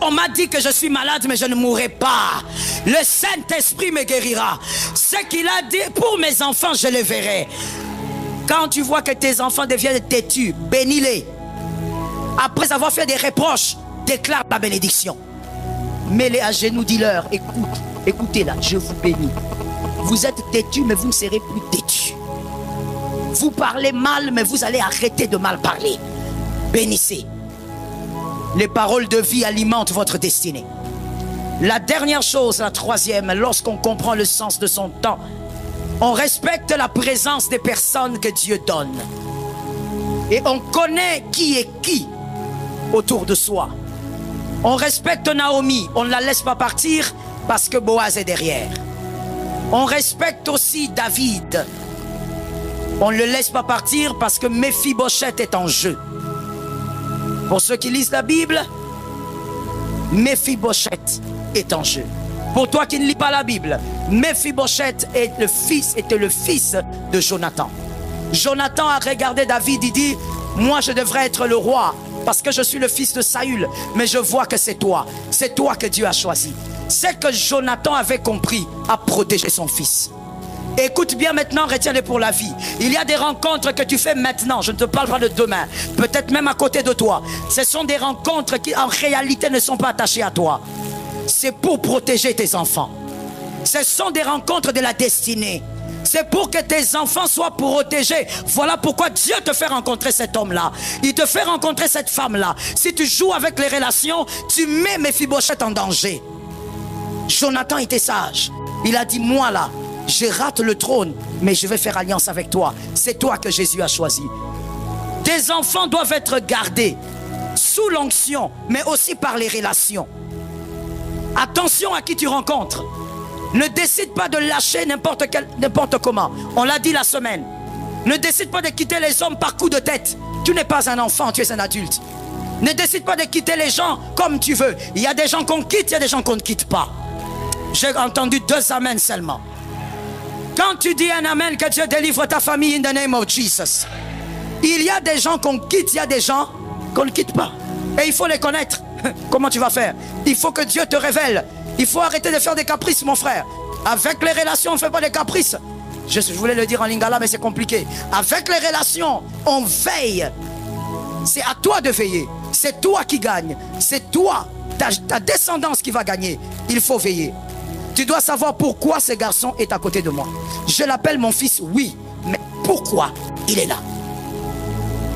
On m'a dit que je suis malade, mais je ne mourrai pas. Le Saint-Esprit me guérira. Ce qu'il a dit pour mes enfants, je le verrai. Quand tu vois que tes enfants deviennent têtus, bénis-les. Après avoir fait des reproches, déclare la bénédiction. Mets-les à genoux, dis-leur, écoutez là, je vous bénis. Vous êtes têtus, mais vous ne serez plus têtus. Vous parlez mal, mais vous allez arrêter de mal parler. Bénissez. Les paroles de vie alimentent votre destinée. La dernière chose, la troisième, lorsqu'on comprend le sens de son temps, on respecte la présence des personnes que Dieu donne. Et on connaît qui est qui autour de soi. On respecte Naomi, on ne la laisse pas partir parce que Boaz est derrière. On respecte aussi David. On ne le laisse pas partir parce que Méphibosheth est en jeu. Pour ceux qui lisent la Bible, Méphibosheth est en jeu. Pour toi qui ne lis pas la Bible, Méphibosheth était le fils de Jonathan. Jonathan a regardé David, il dit, moi je devrais être le roi parce que je suis le fils de Saül, mais je vois que c'est toi que Dieu a choisi. C'est que Jonathan avait compris à protéger son fils. Écoute bien maintenant, retiens-le pour la vie. Il y a des rencontres que tu fais maintenant, je ne te parle pas de demain, peut-être même à côté de toi. Ce sont des rencontres qui en réalité ne sont pas attachées à toi. C'est pour protéger tes enfants. Ce sont des rencontres de la destinée. C'est pour que tes enfants soient protégés. Voilà pourquoi Dieu te fait rencontrer cet homme-là. Il te fait rencontrer cette femme-là. Si tu joues avec les relations, tu mets Méphibosheth en danger. Jonathan était sage. Il a dit, moi là, je rate le trône, mais je vais faire alliance avec toi. C'est toi que Jésus a choisi. Tes enfants doivent être gardés sous l'onction, mais aussi par les relations. Attention à qui tu rencontres. Ne décide pas de lâcher n'importe comment. On l'a dit la semaine. Ne décide pas de quitter les hommes par coup de tête. Tu n'es pas un enfant, tu es un adulte. Ne décide pas de quitter les gens comme tu veux. Il y a des gens qu'on quitte, il y a des gens qu'on ne quitte pas. J'ai entendu 2 amens seulement. Quand tu dis un amen, que Dieu délivre ta famille in the name of Jesus. Il y a des gens qu'on quitte, il y a des gens qu'on ne quitte pas. Et il faut les connaître. Comment tu vas faire? Il faut que Dieu te révèle. Il faut arrêter de faire des caprices, mon frère. Avec les relations, on ne fait pas des caprices. Je voulais le dire en lingala, mais c'est compliqué. Avec les relations, on veille. C'est à toi de veiller. C'est toi qui gagne. C'est toi, ta descendance qui va gagner. Il faut veiller. Tu dois savoir pourquoi ce garçon est à côté de moi. Je l'appelle mon fils, oui. Mais pourquoi il est là?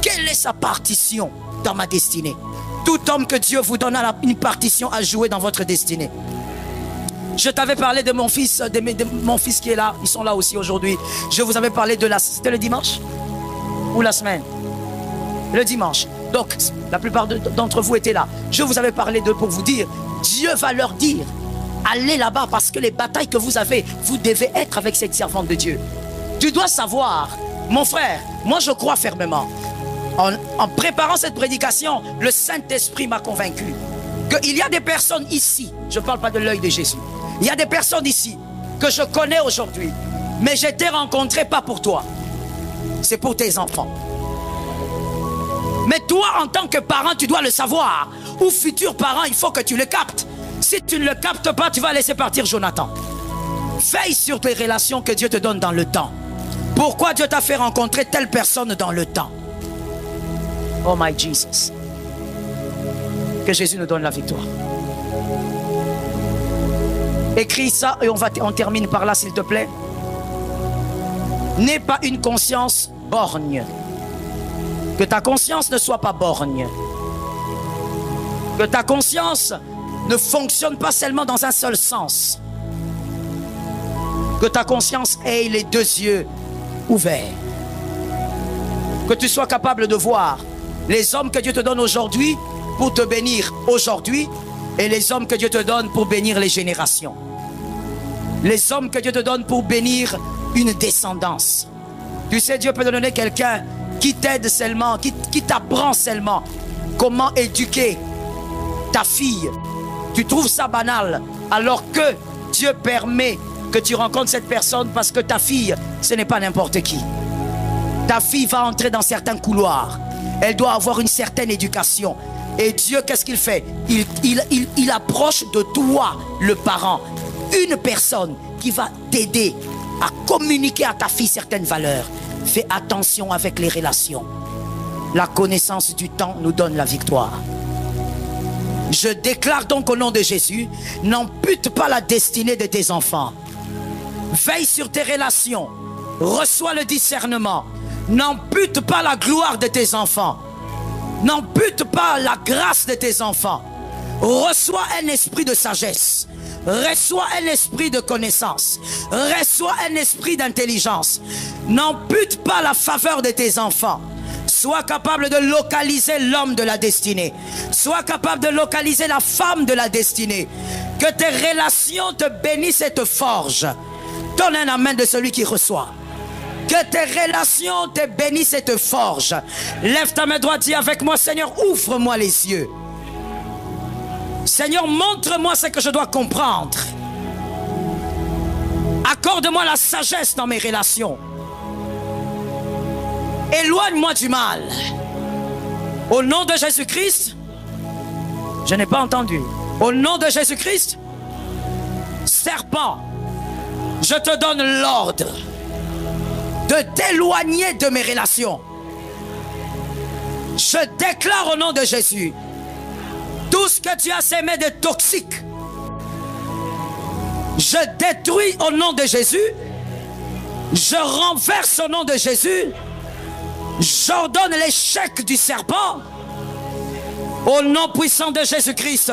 Quelle est sa partition dans ma destinée? Tout homme que Dieu vous donne une partition à jouer dans votre destinée. Je t'avais parlé de mon fils, de mon fils qui est là. Ils sont là aussi aujourd'hui. Je vous avais parlé de c'était le dimanche ou la semaine? Le dimanche. Donc, la plupart d'entre vous étaient là. Je vous avais parlé pour vous dire, Dieu va leur dire, allez là-bas parce que les batailles que vous avez, vous devez être avec cette servante de Dieu. Tu dois savoir, mon frère, moi je crois fermement. En préparant cette prédication, le Saint-Esprit m'a convaincu qu'il y a des personnes ici, je ne parle pas de l'œil de Jésus, il y a des personnes ici que je connais aujourd'hui, mais je t'ai rencontré pas pour toi, c'est pour tes enfants. Mais toi, en tant que parent, tu dois le savoir, ou futur parent, il faut que tu le captes. Si tu ne le captes pas, tu vas laisser partir Jonathan. Veille sur tes relations que Dieu te donne dans le temps. Pourquoi Dieu t'a fait rencontrer telle personne dans le temps? Oh my Jesus. Que Jésus nous donne la victoire. Écris ça et on termine par là, s'il te plaît. N'aie pas une conscience borgne. Que ta conscience ne soit pas borgne. Que ta conscience ne fonctionne pas seulement dans un seul sens. Que ta conscience ait les 2 yeux ouverts. que tu sois capable de voir les hommes que Dieu te donne aujourd'hui pour te bénir aujourd'hui et les hommes que Dieu te donne pour bénir les générations. Les hommes que Dieu te donne pour bénir une descendance. Tu sais, Dieu peut te donner quelqu'un qui t'aide seulement, qui t'apprend seulement comment éduquer ta fille. Tu trouves ça banal, alors que Dieu permet que tu rencontres cette personne parce que ta fille, ce n'est pas n'importe qui. Ta fille va entrer dans certains couloirs. Elle doit avoir une certaine éducation. Et Dieu, qu'est-ce qu'il fait? Il approche de toi, le parent, une personne qui va t'aider à communiquer à ta fille certaines valeurs. Fais attention avec les relations. La connaissance du temps nous donne la victoire. Je déclare donc au nom de Jésus, n'ampute pas la destinée de tes enfants. Veille sur tes relations. Reçois le discernement. N'ampute pas la gloire de tes enfants. N'ampute pas la grâce de tes enfants. Reçois un esprit de sagesse. Reçois un esprit de connaissance. Reçois un esprit d'intelligence. N'ampute pas la faveur de tes enfants. Sois capable de localiser l'homme de la destinée. Sois capable de localiser la femme de la destinée. Que tes relations te bénissent et te forgent. Donne un amen de celui qui reçoit. Que tes relations te bénissent et te forgent. Lève ta main droite, dis avec moi, Seigneur, ouvre-moi les yeux. Seigneur, montre-moi ce que je dois comprendre. Accorde-moi la sagesse dans mes relations. Éloigne-moi du mal. Au nom de Jésus-Christ, je n'ai pas entendu. Au nom de Jésus-Christ, serpent, je te donne l'ordre de t'éloigner de mes relations. Je déclare au nom de Jésus, tout ce que tu as sémé de toxique, je détruis au nom de Jésus, je renverse au nom de Jésus, j'ordonne l'échec du serpent, au nom puissant de Jésus-Christ,